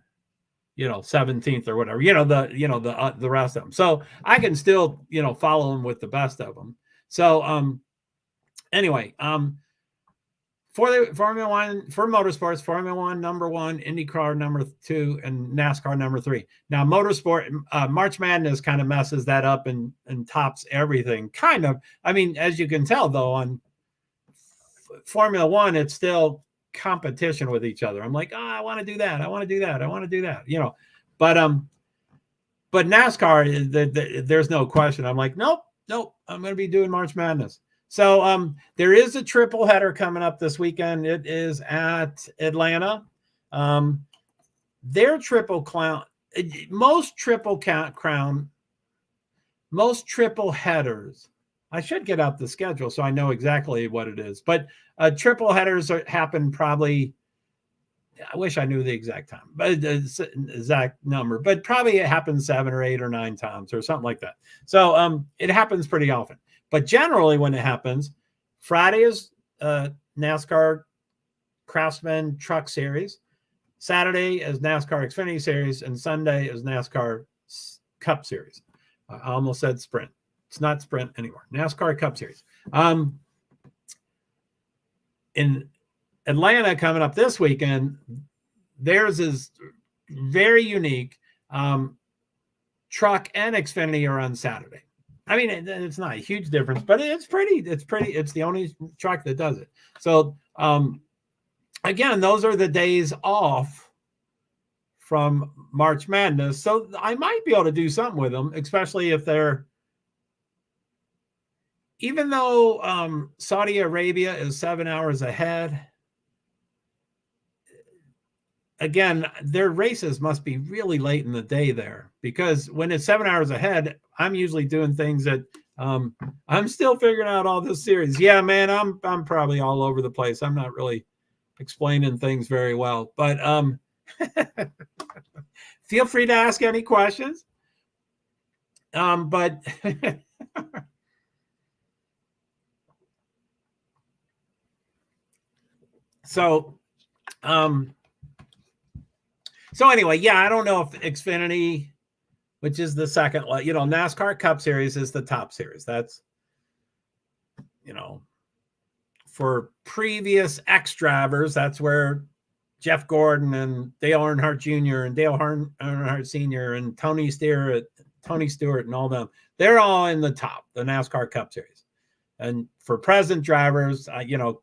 17th or whatever, the rest of them. So I can still, follow them with the best of them. So, anyway, for the Formula One, for motorsports, Formula One number 1, IndyCar number 2, and NASCAR number 3. Now, motorsport, March Madness kind of messes that up and tops everything. Kind of. I mean, as you can tell, though, on Formula One, it's still competition with each other. I'm like, I want to do that. I want to do that. I want to do that. But NASCAR, there's no question. I'm like, nope. I'm going to be doing March Madness. So there is a triple header coming up this weekend. It is at Atlanta. Their triple crown, most triple headers. I should get out the schedule so I know exactly what it is. But triple headers happen probably. I wish I knew the exact time, but exact number. But probably it happens 7 or 8 or 9 times or something like that. So it happens pretty often. But generally, when it happens, Friday is NASCAR Craftsman Truck Series. Saturday is NASCAR Xfinity Series. And Sunday is NASCAR Cup Series. I almost said Sprint. It's not Sprint anymore. NASCAR Cup Series. In Atlanta coming up this weekend, theirs is very unique. Truck and Xfinity are on Saturday. I mean, it's not a huge difference, but it's pretty. It's the only truck that does it. So, again, those are the days off from March Madness. So I might be able to do something with them, especially if they're, even though Saudi Arabia is 7 hours ahead. Again, their races must be really late in the day there, because when it's 7 hours ahead, I'm usually doing things that I'm still figuring out all this series. Yeah, man, I'm probably all over the place. I'm not really explaining things very well, but feel free to ask any questions. But So anyway, yeah, I don't know if Xfinity, which is the second, NASCAR Cup Series is the top series. That's, for previous ex-drivers, that's where Jeff Gordon and Dale Earnhardt Jr. and Dale Earnhardt Sr. and Tony Stewart and all them, they're all in the top, the NASCAR Cup Series. And for present drivers,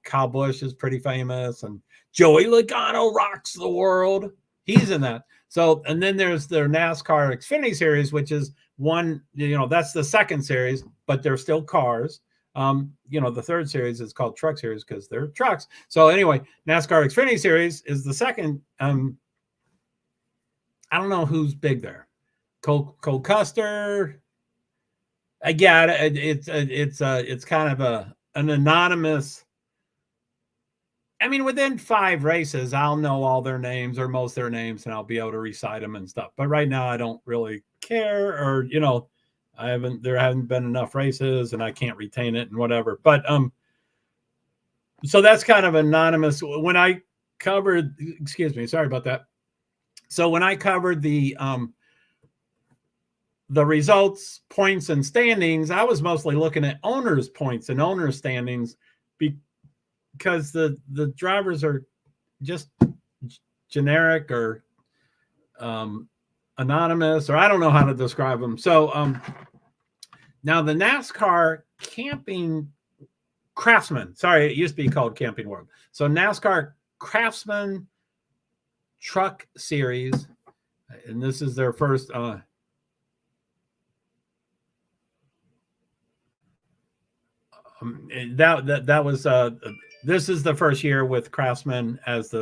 Kyle Busch is pretty famous, and Joey Logano rocks the world. He's in that. So, and then there's their NASCAR Xfinity Series, which is one, that's the second series, but they're still cars. The third series is called Truck Series because they're trucks. So anyway, NASCAR Xfinity Series is the second. I don't know who's big there. Cole Custer. Yeah, it's kind of an anonymous. I mean, within 5 races, I'll know all their names or most of their names, and I'll be able to recite them and stuff. But right now, I don't really care, or there haven't been enough races, and I can't retain it and whatever. But so that's kind of anonymous. When I covered, excuse me, sorry about that. So when I covered the results, points, and standings, I was mostly looking at owners' points and owners' standings because the drivers are just generic or anonymous, or I don't know how to describe them. So now the NASCAR Camping Craftsman, sorry, it used to be called Camping World. So NASCAR Craftsman Truck Series, and this is their first that was this is the first year with Craftsman as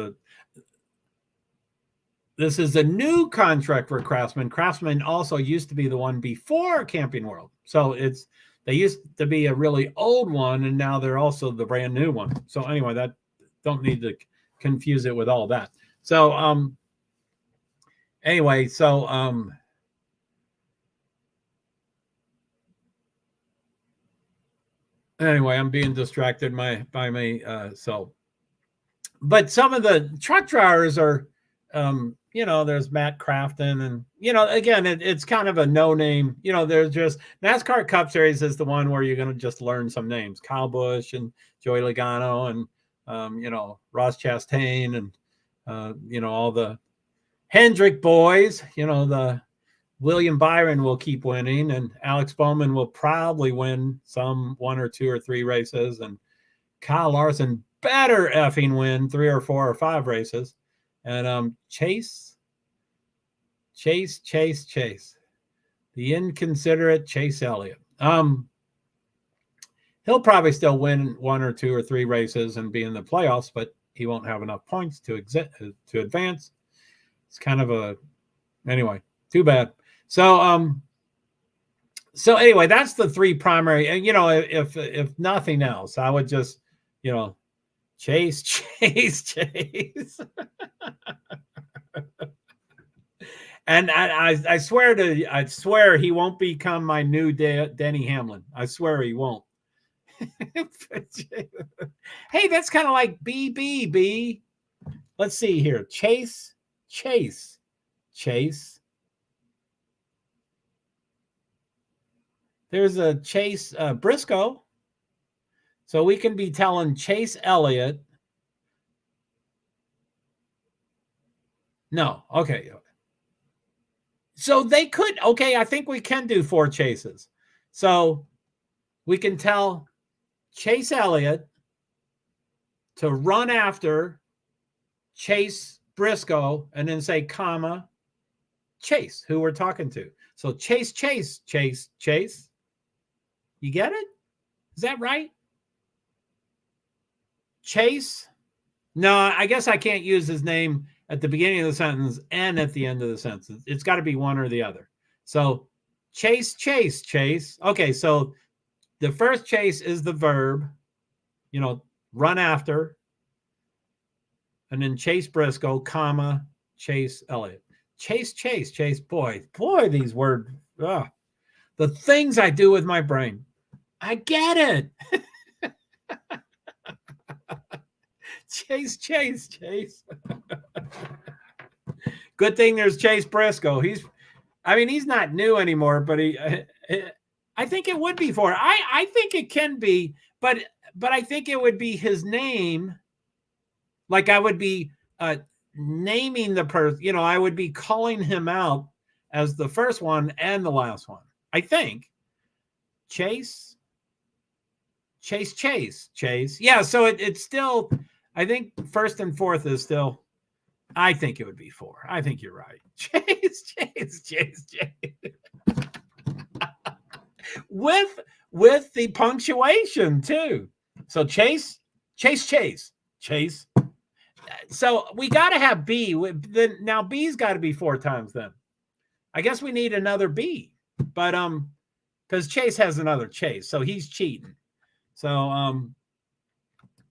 this is a new contract for Craftsman. Craftsman also used to be the one before Camping World. So they used to be a really old one, and now they're also the brand new one. So anyway, that don't need to confuse it with all that. So anyway, so anyway, I'm being distracted by me. But some of the truck drivers are, there's Matt Crafton, and again, it's kind of a no name. There's just NASCAR Cup Series is the one where you're going to just learn some names: Kyle Busch and Joey Logano, and Ross Chastain, and all the Hendrick boys. The William Byron will keep winning, and Alex Bowman will probably win some 1 or 2 or 3 races, and Kyle Larson better effing win 3 or 4 or 5 races. And Chase, the inconsiderate Chase Elliott. He'll probably still win 1 or 2 or 3 races and be in the playoffs, but he won't have enough points to advance. It's kind of anyway, too bad. So so anyway, that's the 3 primary. And if nothing else, I would just Chase. And I swear he won't become my new Denny Hamlin. I swear he won't. Hey, that's kind of like BBB. Let's see here. Chase. There's a Chase Briscoe. So we can be telling Chase Elliott. No. Okay. So they could. Okay. I think we can do 4 chases. So we can tell Chase Elliott to run after Chase Briscoe and then say, comma, Chase, who we're talking to. So Chase. You get it? Is that right? Chase? No, I guess I can't use his name at the beginning of the sentence and at the end of the sentence. It's got to be one or the other. So Chase. Okay, so the first chase is the verb, run after, and then Chase Briscoe, comma, Chase Elliott. Chase. Boy, these words, the things I do with my brain. I get it. Chase. Good thing there's Chase Briscoe. He's not new anymore, but I think it would be for. I think it can be, but I think it would be his name. Like I would be naming the person. I would be calling him out as the first one and the last one. I think Chase. Yeah, so it's still. I think first and fourth is still I think it would be 4. I think you're right. Chase. With the punctuation too. So Chase. So we got to have B. Now B's got to be 4 times then. I guess we need another B, but because Chase has another Chase, so he's cheating. So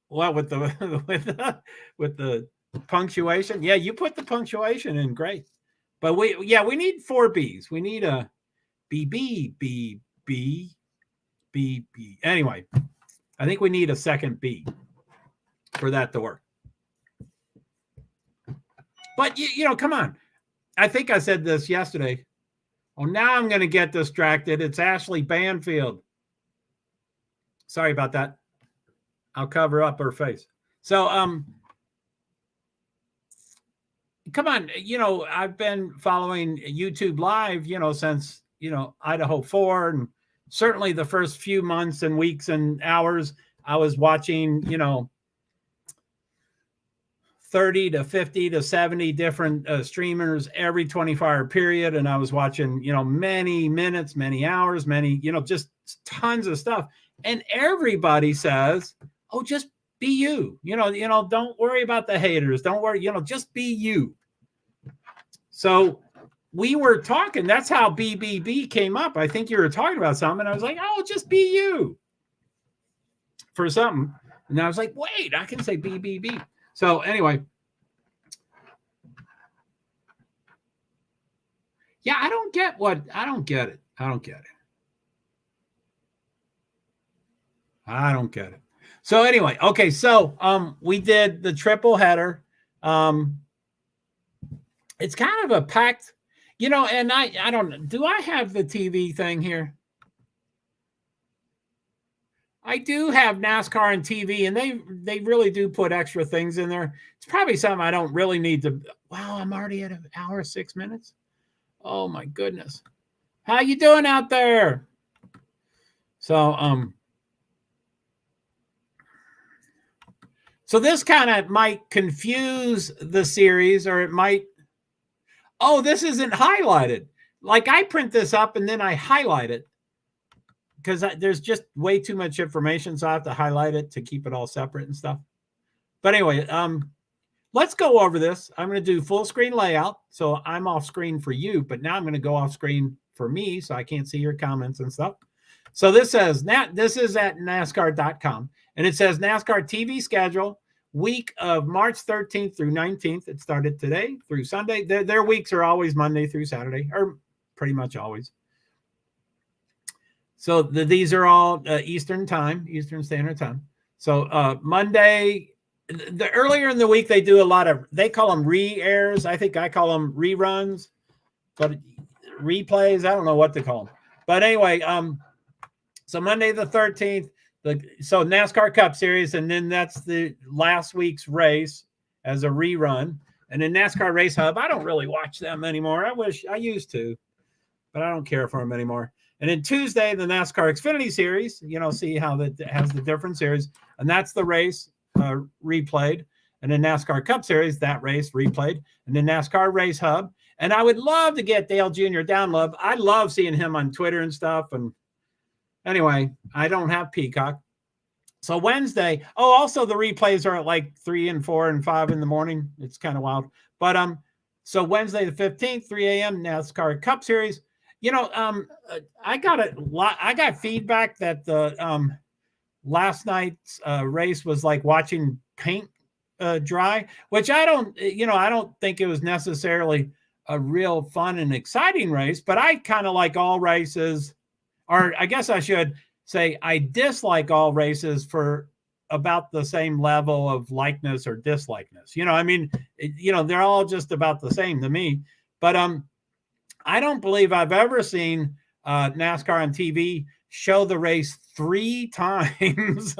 well, with the with the punctuation, yeah, you put the punctuation in, great. But we need 4 B's. We need a B. Anyway, I think we need a second B for that to work. But come on. I think I said this yesterday. Oh, now I'm going to get distracted. It's Ashley Banfield. Sorry about that. I'll cover up her face. So, come on. I've been following YouTube Live, since, Idaho 4, and certainly the first few months and weeks and hours, I was watching, 30 to 50 to 70 different streamers every 24-hour period. And I was watching, many minutes, many hours, many, just tons of stuff. And everybody says, oh, just be you, don't worry about the haters. Don't worry, just be you. So we were talking, that's how BBB came up. I think you were talking about something. I was like, oh, just be you for something. And I was like, wait, I can say BBB. So anyway, yeah, I don't get it. So anyway, okay, so we did the triple header. It's kind of a packed, and I don't, do I have the TV thing here? I do have NASCAR and TV, and they really do put extra things in there. It's probably something I don't really need to. Wow, I'm already at an hour, 6 minutes. Oh my goodness. How you doing out there? So so this kind of might confuse the series, or it might. Oh, this isn't highlighted. Like I print this up and then I highlight it, because there's just way too much information, so I have to highlight it to keep it all separate and stuff. But anyway, let's go over this. I'm going to do full screen layout, so I'm off screen for you, but now I'm going to go off screen for me, so I can't see your comments and stuff. So this says, this is at NASCAR.com, and it says NASCAR TV schedule, week of March 13th through 19th. It started today through Sunday. Their weeks are always Monday through Saturday, or pretty much always. So these are all Eastern Standard Time. So Monday, the earlier in the week, they do a lot of, they call them re-airs. I think I call them reruns, but replays, I don't know what to call them. But anyway, so Monday the 13th, so NASCAR Cup Series, and then that's the last week's race as a rerun. And then NASCAR Race Hub, I don't really watch them anymore. I used to, but I don't care for them anymore. And then Tuesday, the NASCAR Xfinity Series, see how that has the different series. And that's the race replayed. And then NASCAR Cup Series, that race replayed. And then NASCAR Race Hub. And I would love to get Dale Jr. down, love. I love seeing him on Twitter and stuff. And anyway, I don't have Peacock. So Wednesday, also the replays are at like 3 and 4 and 5 in the morning. It's kind of wild. But so Wednesday the 15th, 3 a.m. NASCAR Cup Series. I got feedback that the last night's race was like watching paint dry, which I don't think it was necessarily a real fun and exciting race, but I kind of like all races, or I guess I should say I dislike all races for about the same level of likeness or dislikeness. They're all just about the same to me, but I don't believe I've ever seen NASCAR on TV show the race 3 times.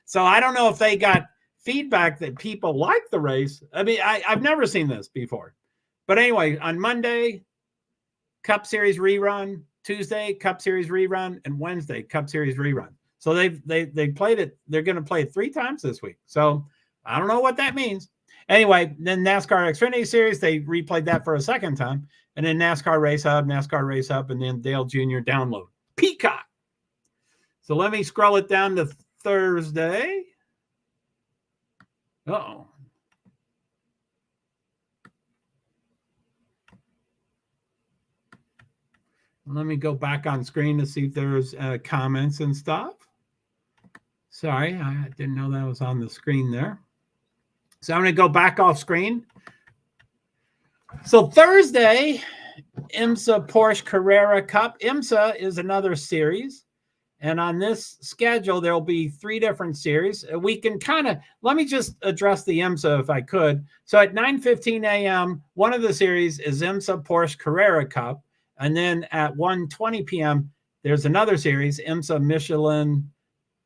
So I don't know if they got feedback that people like the race. I mean, I've never seen this before. But anyway, on Monday, Cup Series rerun. Tuesday, Cup Series rerun. And Wednesday, Cup Series rerun. So they played it. They're going to play it 3 times this week. So I don't know what that means. Anyway, then NASCAR Xfinity Series, they replayed that for a second time. And then NASCAR Race Hub, and then Dale Jr. Download. Peacock. So let me scroll it down to Thursday. Uh-oh. Let me go back on screen to see if there's comments and stuff. Sorry, I didn't know that was on the screen there. So I'm going to go back off screen. So Thursday, IMSA Porsche Carrera Cup. IMSA is another series. And on this schedule, there'll be 3 different series. We can let me just address the IMSA if I could. So at 9:15 a.m., one of the series is IMSA Porsche Carrera Cup. And then at 1:20 p.m., there's another series, IMSA Michelin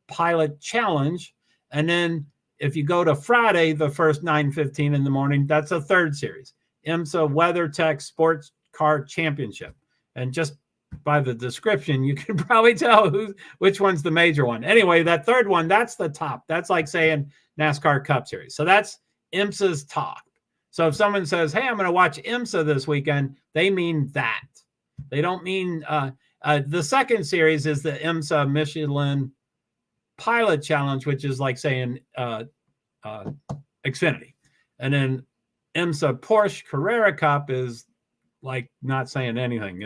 Pilot Challenge. And then if you go to Friday, the first 9:15 in the morning, that's a third series, IMSA WeatherTech Sports Car Championship. And just by the description, you can probably tell which one's the major one. Anyway, that third one, that's the top. That's like saying NASCAR Cup Series. So that's IMSA's top. So if someone says, hey, I'm going to watch IMSA this weekend, they mean that. They don't mean the second series is the IMSA Michelin Pilot Challenge, which is like saying Xfinity. And then IMSA Porsche Carrera Cup is like not saying anything.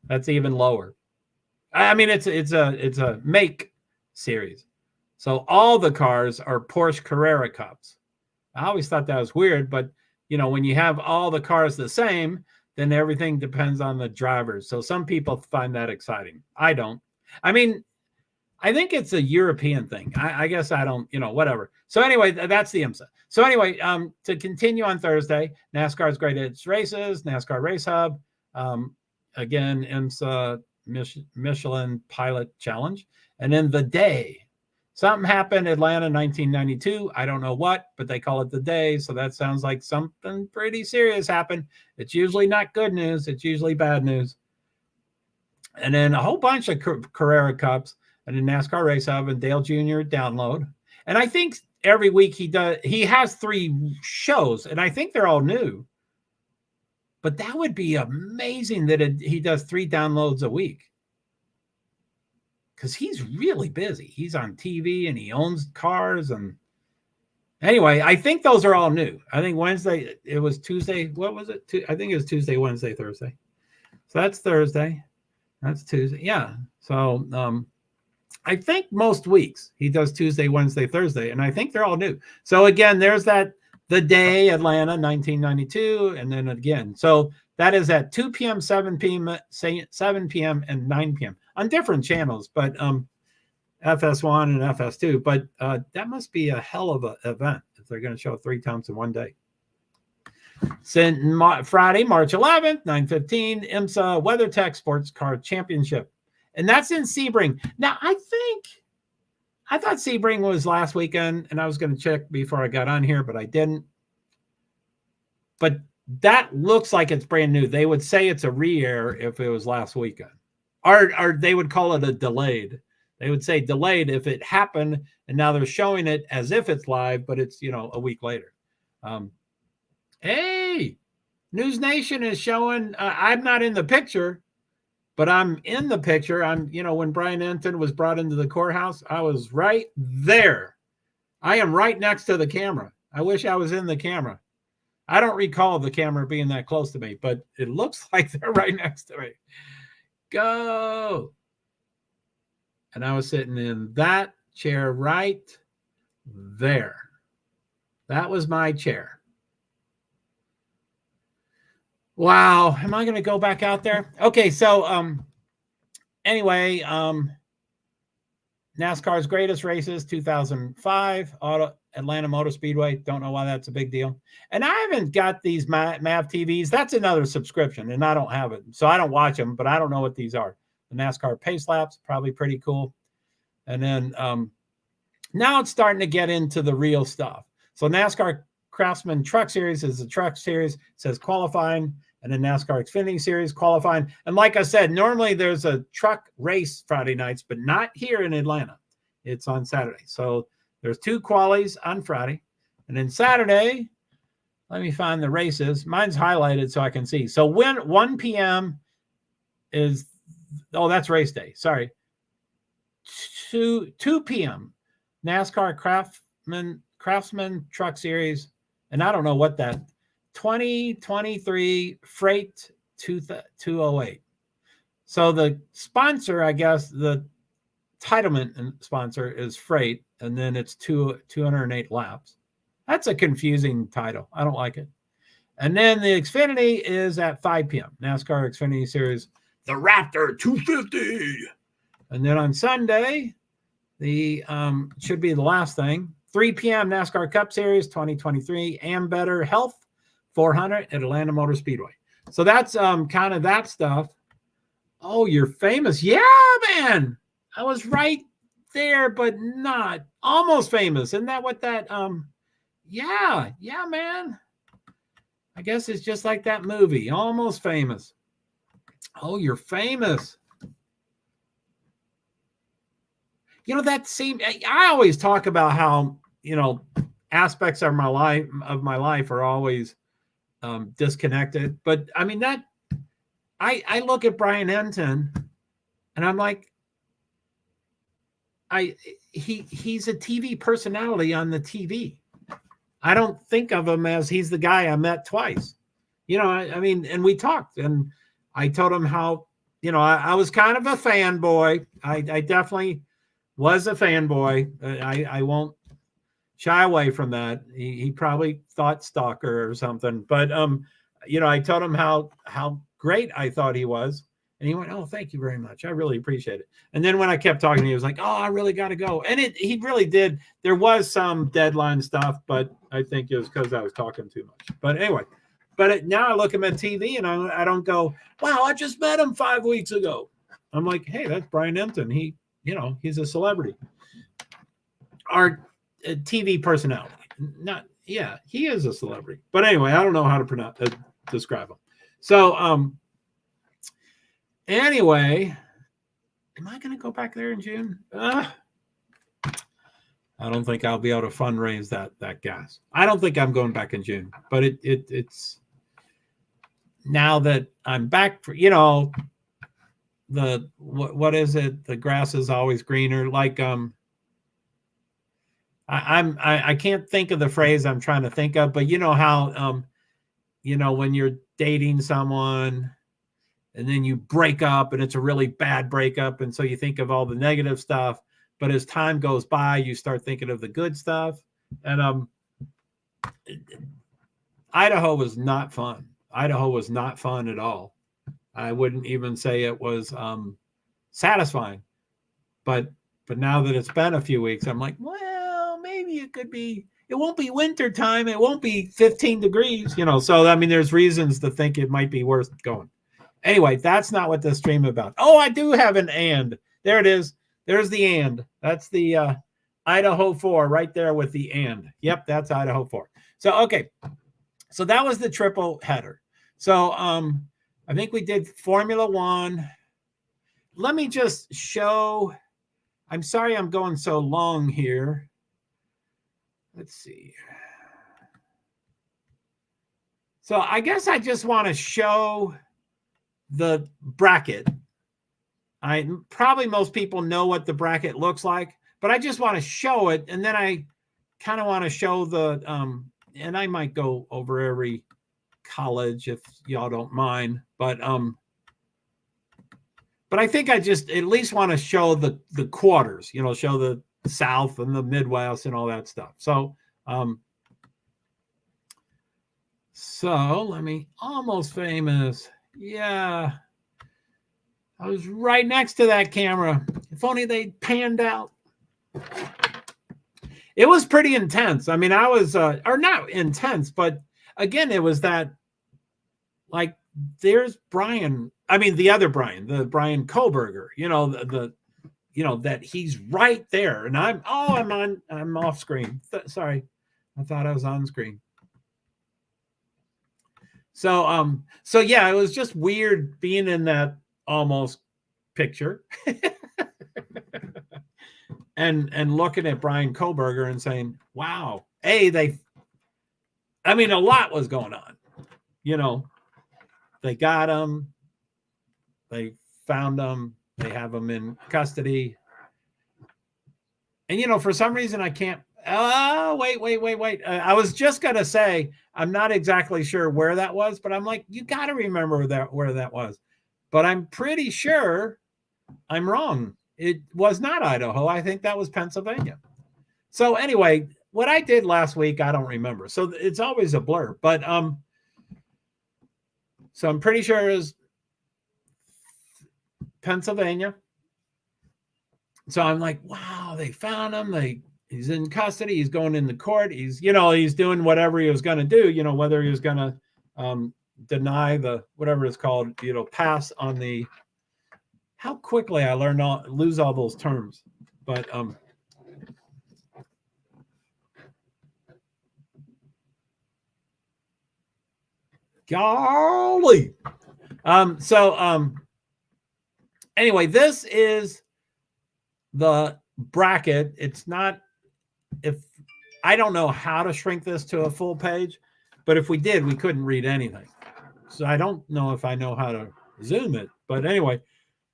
That's even lower. I mean, it's a make series. So all the cars are Porsche Carrera Cups. I always thought that was weird, but when you have all the cars the same, then everything depends on the drivers. So some people find that exciting. I don't. I mean, I think it's a European thing. I guess I don't, whatever. So anyway, that's the IMSA. So anyway, to continue on Thursday, NASCAR's Greatest Races, NASCAR Race Hub, again, IMSA Michelin Pilot Challenge. And then the day, something happened, Atlanta, 1992. I don't know what, but they call it the day. So that sounds like something pretty serious happened. It's usually not good news. It's usually bad news. And then a whole bunch of Carrera Cups and then NASCAR Race Hub and Dale Jr. Download. And I think every week he has 3 shows, and I think they're all new. But that would be amazing that he does 3 downloads a week. Because he's really busy. He's on TV and he owns cars. And anyway, I think those are all new. I think Wednesday, it was Tuesday. What was it? I think it was Tuesday, Wednesday, Thursday. So that's Thursday. That's Tuesday. Yeah. So I think most weeks he does Tuesday, Wednesday, Thursday. And I think they're all new. So again, there's the day, Atlanta, 1992. And then again. So that is at 2 p.m., 7 p.m., 7 p.m., and 9 p.m. on different channels, but FS1 and FS2. But that must be a hell of an event if they're going to show 3 times in one day. So Friday, March 11th, 9:15, IMSA WeatherTech Sports Car Championship. And that's in Sebring. Now, I thought Sebring was last weekend, and I was going to check before I got on here, but I didn't. But that looks like it's brand new. They would say it's a re-air if it was last weekend. Or they would call it a delayed. They would say delayed if it happened, and now they're showing it as if it's live, but it's, a week later. Hey, News Nation is showing, I'm not in the picture, but I'm in the picture. When Brian Enton was brought into the courthouse, I was right there. I am right next to the camera. I wish I was in the camera. I don't recall the camera being that close to me, but it looks like they're right next to me. Go. And I was sitting in that chair right there. That was my chair. Wow. Am I going to go back out there? Okay. So, anyway, NASCAR's Greatest Races, 2005, Atlanta Motor Speedway. Don't know why that's a big deal. And I haven't got these MAV TVs. That's another subscription, and I don't have it. So I don't watch them, but I don't know what these are. The NASCAR Pace Laps, probably pretty cool. And then now it's starting to get into the real stuff. So NASCAR Craftsman Truck Series is the truck series. It says qualifying. And then NASCAR Xfinity Series qualifying. And like I said, normally there's a truck race Friday nights, but not here in Atlanta. It's on Saturday. So there's 2 qualies on Friday. And then Saturday, let me find the races. Mine's highlighted so I can see. So when 1 p.m. is, oh, that's race day. Sorry. 2 p.m. NASCAR Craftsman Truck Series. And I don't know what that 2023 Freight 208. So the sponsor, I guess, the entitlement sponsor is Freight, and then it's 208 laps. That's a confusing title. I don't like it. And then the Xfinity is at 5 p.m. NASCAR Xfinity Series, the Raptor 250. And then on Sunday, the should be the last thing, 3 p.m. NASCAR Cup Series 2023 Ambetter Health 400 at Atlanta Motor Speedway. So that's kind of that stuff. Oh, you're famous. Yeah, man. I was right there, but not almost famous. Isn't that what that yeah, man. I guess it's just like that movie, Almost Famous. Oh, you're famous. You know, that seemed, I always talk about how, you know, aspects of my life are always disconnected. But I mean, that I look at Brian Enton and I'm like, he's a TV personality on the TV. I don't think of him as he's the guy I met twice. You know, I mean, and we talked and I told him how, you know, I was kind of a fanboy. I definitely was a fanboy. I won't shy away from that. He probably thought stalker or something, but you know, I told him how great I thought he was, and he went, "Oh, thank you very much. I really appreciate it." And then when I kept talking, he was like, "Oh, I really got to go," and he really did. There was some deadline stuff, but I think it was because I was talking too much. But anyway, now I look at him at TV, and I don't go, "Wow, I just met him 5 weeks ago." I'm like, "Hey, that's Brian Enton. He, you know, he's a celebrity." Our TV personality. Not, yeah, he is a celebrity. But anyway, I don't know how to describe him. So, anyway, am I going to go back there in June? I don't think I'll be able to fundraise that gas. I don't think I'm going back in June. But it's now that I'm back for, you know, the what is it? The grass is always greener. Like I can't think of the phrase I'm trying to think of, but you know how you know, when you're dating someone and then you break up and it's a really bad breakup, and so you think of all the negative stuff, but as time goes by, you start thinking of the good stuff. And Idaho was not fun. Idaho was not fun at all. I wouldn't even say it was satisfying. But now that it's been a few weeks, I'm like, well, maybe it could be. It won't be winter time. It won't be 15 degrees, you know. So I mean, there's reasons to think it might be worth going. Anyway, that's not what this stream is about. Oh, I do have an and. There it is. There's the and. That's the Idaho 4 right there with the and. Yep, that's Idaho 4. So okay. So that was the triple header. So I think we did Formula One. Let me just show. I'm sorry I'm going so long here. Let's see. So I guess I just want to show the bracket. Probably most people know what the bracket looks like, but I just want to show it. And then I kind of want to show the, and I might go over every college if y'all don't mind, but I think I just at least want to show the quarters, you know, show the South and the Midwest and all that stuff. So, so let me, Almost Famous. Yeah. I was right next to that camera. If only they panned out. It was pretty intense. I mean, I was, or not intense, but again, it was that, like, there's Brian. I mean, the other Brian, the Brian Koberger, you know, the you know, that he's right there. And I'm off screen. Sorry. I thought I was on screen. So, so yeah, it was just weird being in that almost picture and looking at Brian Koberger and saying, wow, they I mean, a lot was going on. You know, they got him. They found him. They have him in custody. And, you know, for some reason I can't. Oh, wait. I was just going to say, I'm not exactly sure where that was, but I'm like, you got to remember where that was. But I'm pretty sure I'm wrong. It was not Idaho. I think that was Pennsylvania. So anyway, what I did last week, I don't remember. So it's always a blur. But so I'm pretty sure it was Pennsylvania. So I'm like, wow, they found him. He's in custody. He's going into court. He's doing whatever he was going to do, whether he was going to deny the, whatever it's called, pass on the, how quickly I lose all those terms. But golly. Anyway, this is the bracket. It's not, I don't know how to shrink this to a full page, but if we did, we couldn't read anything. So I don't know if I know how to zoom it, but anyway,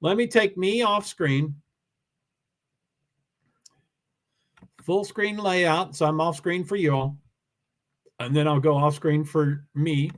let me take me off screen. Full screen layout. So I'm off screen for you all. And then I'll go off screen for me.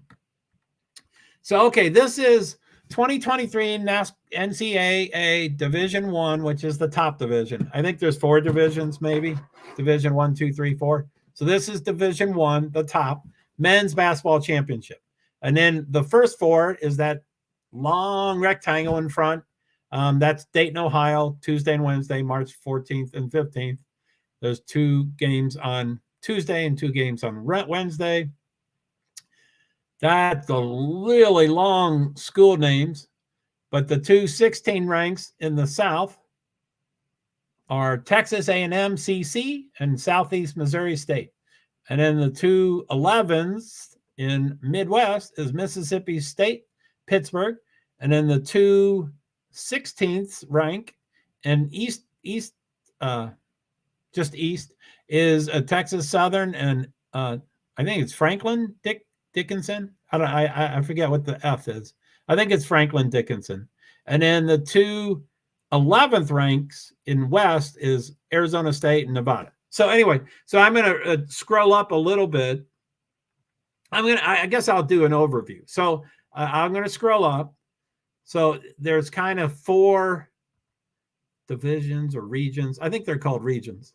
So, okay, this is 2023 NCAA Division I, which is the top division. I think there's 4 divisions, maybe. Division 1, 2, 3, 4. So this is Division I, the top, men's basketball championship. And then the first 4 is that long rectangle in front. That's Dayton, Ohio, Tuesday and Wednesday, March 14th and 15th. There's 2 games on Tuesday and 2 games on Wednesday. That's the really long school names, but the 2 16 ranks in the South are Texas A&M CC and Southeast Missouri State. And then the 2 11s in Midwest is Mississippi State, Pittsburgh. And then the 2 16th rank and just east is a Texas Southern and I think it's Franklin Dickinson. I forget what the F is. I think it's Franklin Dickinson. And then the 2 11th ranks in West is Arizona State and Nevada. So anyway, so I'm going to scroll up a little bit. I guess I'll do an overview. So I'm going to scroll up. So there's kind of 4 divisions or regions. I think they're called regions.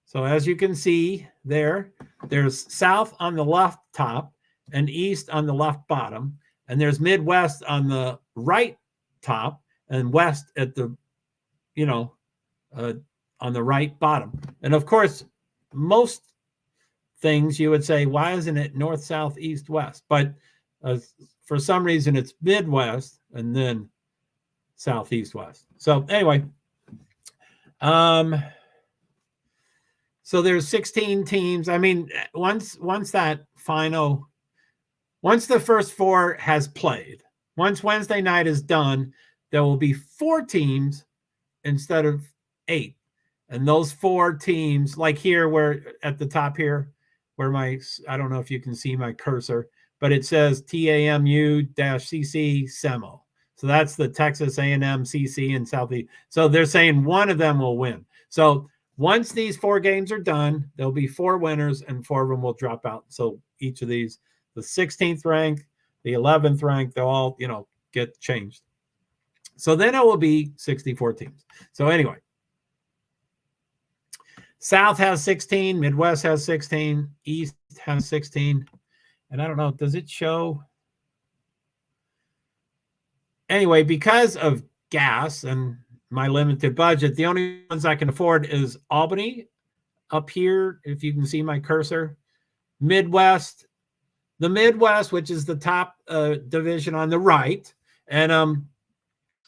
So as you can see there's South on the left top and East on the left bottom. And there's Midwest on the right top and West at the, on the right bottom. And of course, most things you would say, why isn't it North, South, East, West? But for some reason, it's Midwest and then South, East, West. So anyway, so there's 16 teams. I mean, once the first 4 has played, once Wednesday night is done, there will be 4 teams instead of 8. And those 4 teams, like here, where at the top here, where I don't know if you can see my cursor, but it says TAMU-CC SEMO. So that's the Texas A&M CC and Southeast. So they're saying one of them will win. So once these 4 games are done, there'll be 4 winners and 4 of them will drop out. So each of these, the 16th rank, the 11th rank, they'll all, get changed. So then it will be 64 teams. So anyway, South has 16, Midwest has 16, East has 16. And I don't know, does it show? Anyway, because of gas and my limited budget, the only ones I can afford is Albany up here, if you can see my cursor. Midwest, the Midwest, which is the top division on the right. And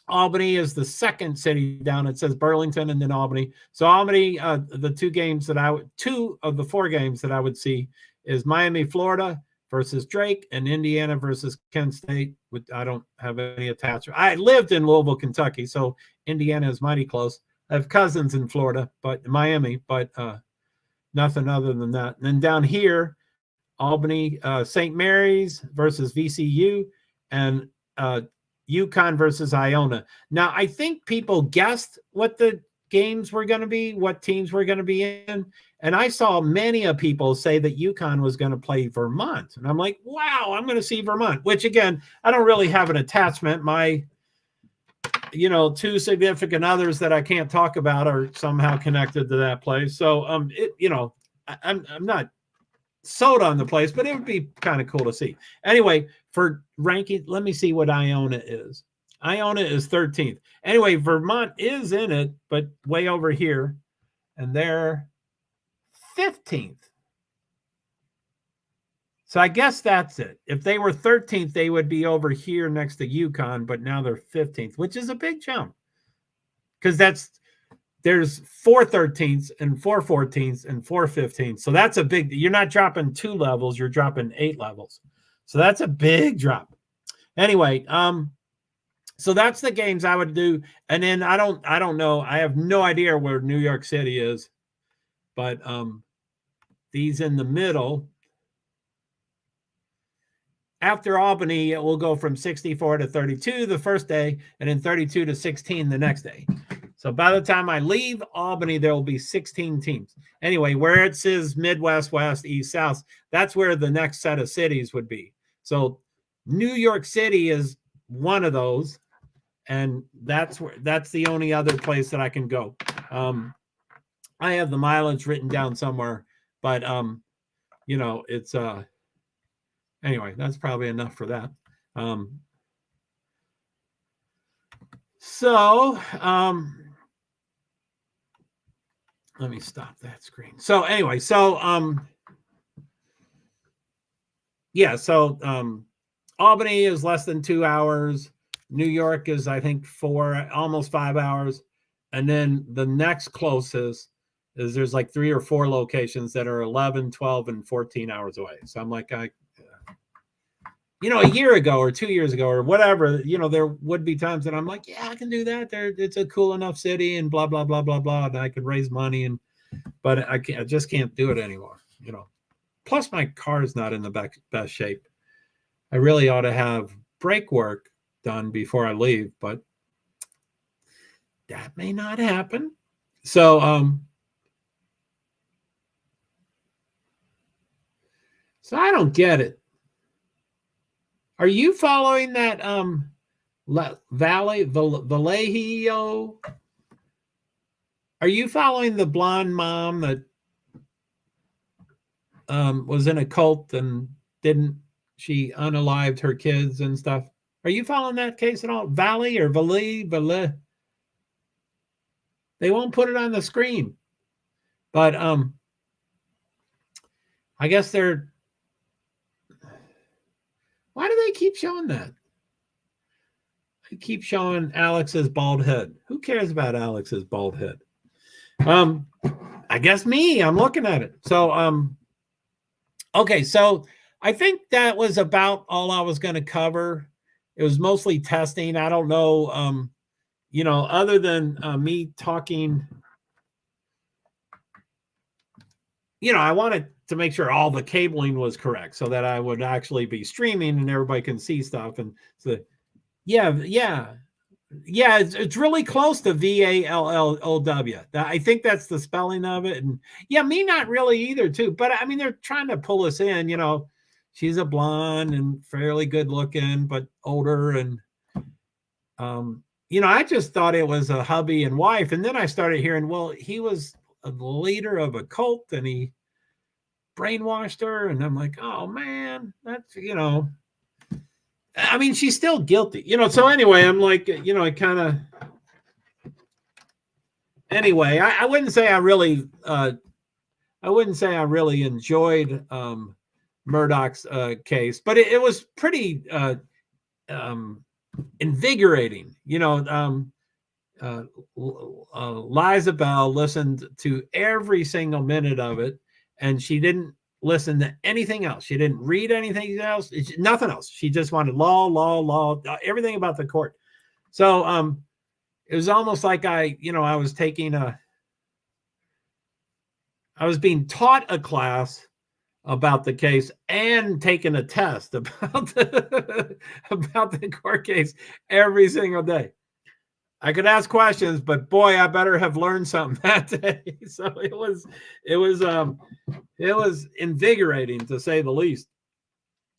Albany is the second city down. It says Burlington and then Albany. So Albany, the 2 of the 4 games that I would see is Miami, Florida versus Drake and Indiana versus Kent State. I don't have any attachment. I lived in Louisville, Kentucky, so Indiana is mighty close. I have cousins in Florida, but Miami, but nothing other than that. And then down here, Albany, St. Mary's versus VCU, and UConn versus Iona. Now, I think people guessed what the games were going to be, what teams were going to be in. And I saw many of people say that UConn was going to play Vermont. And I'm like, wow, I'm going to see Vermont, which again, I don't really have an attachment. My, two significant others that I can't talk about are somehow connected to that place. So, I'm not sold on the place, but it would be kind of cool to see. Anyway, for ranking, let me see what Iona is. Iona is 13th. Anyway, Vermont is in it, but way over here, and they're 15th. So I guess that's it. If they were 13th, they would be over here next to UConn, but now they're 15th, which is a big jump. Because there's 4 13ths and 4 14ths and 4 15ths. So that's a big, you're not dropping 2 levels, you're dropping 8 levels. So that's a big drop. Anyway, so that's the games I would do. And then I don't know. I have no idea where New York City is, but these in the middle. After Albany, it will go from 64 to 32 the first day, and then 32 to 16 the next day. So by the time I leave Albany, there will be 16 teams. Anyway, where it says Midwest, West, East, South, that's where the next set of cities would be. So New York City is one of those, and that's the only other place that I can go. I have the mileage written down somewhere, but it's anyway, that's probably enough for that. Let me stop that screen. So anyway, Albany is less than 2 hours. New York is, I think, 4, almost 5 hours. And then the next closest is there's like 3 or 4 locations that are 11, 12, and 14 hours away. So I'm like, a year ago or 2 years ago or whatever, there would be times that I'm like, yeah, I can do that. It's a cool enough city and blah, blah, blah, blah, blah. And I could raise money but I just can't do it anymore. Plus my car's not in the best shape. I really ought to have brake work done before I leave, but that may not happen. So, so I don't get it. Are you following that Vallejo? Are you following the blonde mom that was in a cult and she unalived her kids and stuff? Are you following that case at all? Valley or Valle? They won't put it on the screen. But I guess they're... Why do they keep showing that? They keep showing Alex's bald head. Who cares about Alex's bald head? I guess me. I'm looking at it. So, okay. So I think that was about all I was going to cover. It was mostly testing. I don't know, other than me talking, I wanted to make sure all the cabling was correct so that I would actually be streaming and everybody can see stuff. And so, yeah, it's really close to VALLOW. I think that's the spelling of it. And yeah, me not really either too. But I mean, they're trying to pull us in. She's a blonde and fairly good looking, but older. And I just thought it was a hubby and wife. And then I started hearing, well, he was a leader of a cult and he brainwashed her. And I'm like, oh man, that's, I mean, she's still guilty, so anyway, I'm like, it kind of, anyway, I wouldn't say I really enjoyed Murdoch's case, but it was pretty invigorating. Liza Bell listened to every single minute of it, and she didn't listen to anything else. She didn't read anything else. Nothing else. She just wanted law, everything about the court. So it was almost like I was being taught a class about the case and taking a test about about the court case every single day. I could ask questions, but boy, I better have learned something that day. So it was invigorating, to say the least.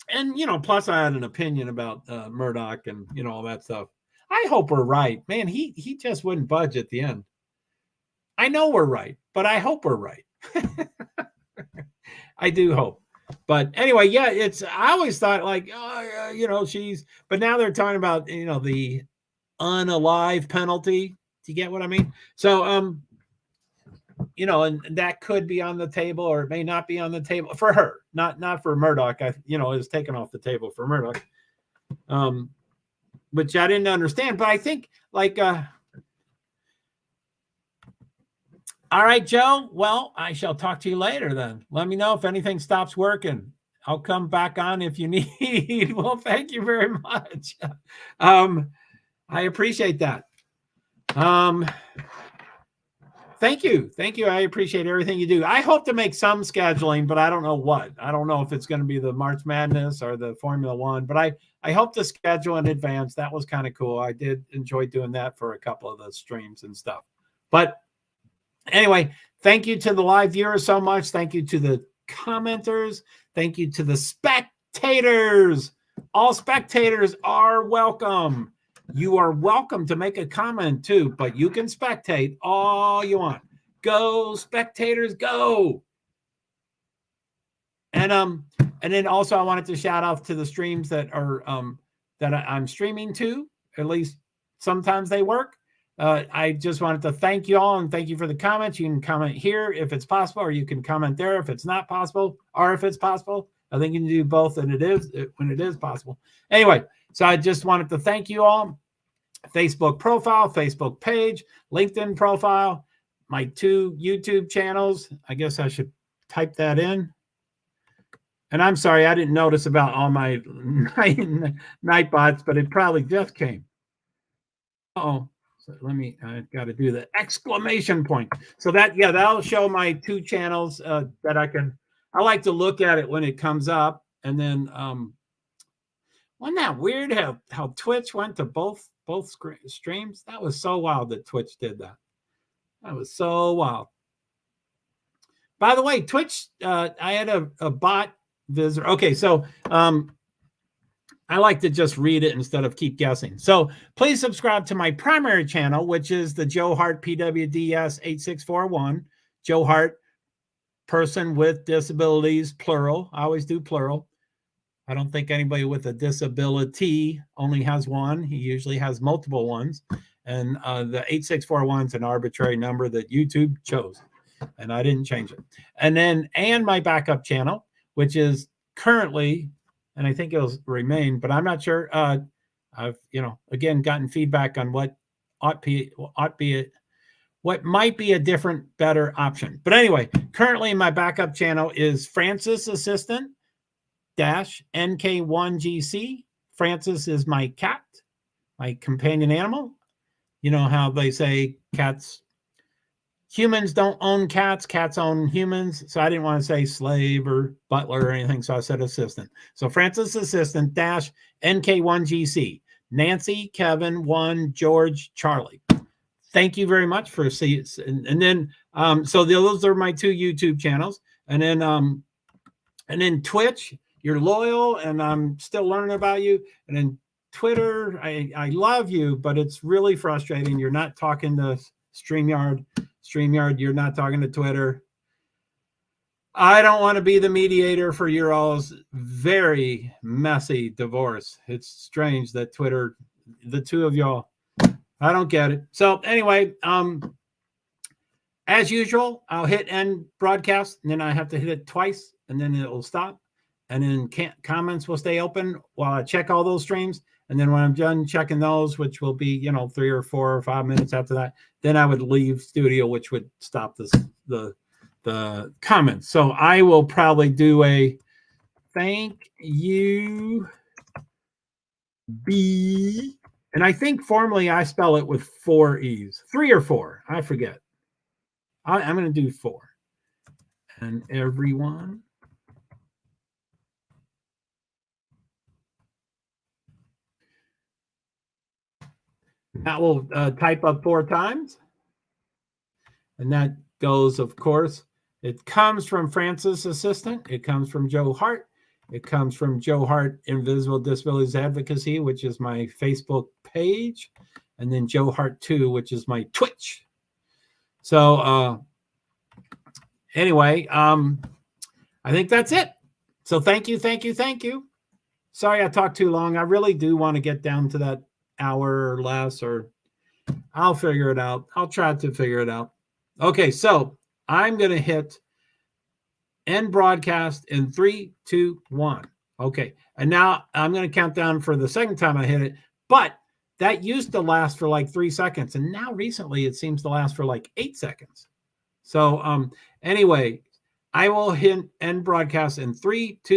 And plus I had an opinion about Murdoch and all that stuff. I hope we're right, man. He just wouldn't budge at the end. I know we're right, but I hope we're right. I do hope. But anyway, yeah, I always thought like, but now they're talking about, the unalive penalty. Do you get what I mean? So, and that could be on the table, or it may not be on the table for her, not for Murdoch. Is taken off the table for Murdoch. Which I didn't understand, but I think like, all right, Joe. Well, I shall talk to you later then. Let me know if anything stops working. I'll come back on if you need. Well, thank you very much. I appreciate that. Thank you. I appreciate everything you do. I hope to make some scheduling, but I don't know what. I don't know if it's going to be the March Madness or the Formula One, but I hope to schedule in advance. That was kind of cool. I did enjoy doing that for a couple of the streams and stuff. But anyway, thank you to the live viewers so much. Thank you to the commenters. Thank you to the spectators. All spectators are welcome. You are welcome to make a comment too, but you can spectate all you want. Go spectators, go. And then also I wanted to shout out to the streams that are that I'm streaming to. At least sometimes they work. I just wanted to thank you all and thank you for the comments. You can comment here if it's possible, or you can comment there if it's not possible, or if it's possible. I think you can do both, and when it is possible. Anyway, so I just wanted to thank you all. Facebook profile, Facebook page, LinkedIn profile, my 2 YouTube channels. I guess I should type that in. And I'm sorry, I didn't notice about all my night bots, but it probably just came. So I've got to do the exclamation point. So that'll show my 2 channels that I like to look at it when it comes up. And then, wasn't that weird how Twitch went to both streams? That was so wild that Twitch did that. That was so wild. By the way, Twitch, I had a bot visitor. Okay, so I like to just read it instead of keep guessing. So please subscribe to my primary channel, which is the JoeHart PwD's 8641. JoeHart, person with disabilities, plural. I always do plural. I don't think anybody with a disability only has one. He usually has multiple ones. And the 8641 is an arbitrary number that YouTube chose. And I didn't change it. And my backup channel, which is currently, and I think it'll remain, but I'm not sure. I've, again, gotten feedback on what what might be a different, better option. But anyway, currently my backup channel is Francis Assistant -NK1GC. Francis is my cat, my companion animal. You know how they say humans don't own cats, cats own humans. So I didn't want to say slave or butler or anything, so I said assistant. So Francis Assistant -NK1GC. Nancy, Kevin, 1, George, Charlie. Thank you very much for seeing. And then, so those are my 2 YouTube channels. And then Twitch. You're loyal, and I'm still learning about you. And then Twitter, I love you, but it's really frustrating. You're not talking to StreamYard. StreamYard, you're not talking to Twitter. I don't want to be the mediator for your all's very messy divorce. It's strange that Twitter, the 2 of y'all, I don't get it. So anyway, as usual, I'll hit end broadcast, and then I have to hit it twice, and then it will stop. And then comments will stay open while I check all those streams. And then when I'm done checking those, which will be, 3 or 4 or 5 minutes after that, then I would leave studio, which would stop the comments. So I will probably do a thank you, B. And I think formally I spell it with 4 E's, 3 or 4. I forget. I'm going to do 4. And everyone, That will type up 4 times. And that goes, of course, it comes from Francis Assistant. It comes from JoeHart. It comes from JoeHart Invisible Disabilities Advocacy, which is my Facebook page. And then JoeHart 2, which is my Twitch. So anyway, I think that's it. So thank you. Sorry I talked too long. I really do want to get down to that hour or less, or I'll figure it out. I'll try to figure it out. Okay, so I'm going to hit end broadcast in 3, 2, 1. Okay, and now I'm going to count down for the second time I hit it, but that used to last for like 3 seconds, and now recently it seems to last for like 8 seconds. So anyway, I will hit end broadcast in 3, 2,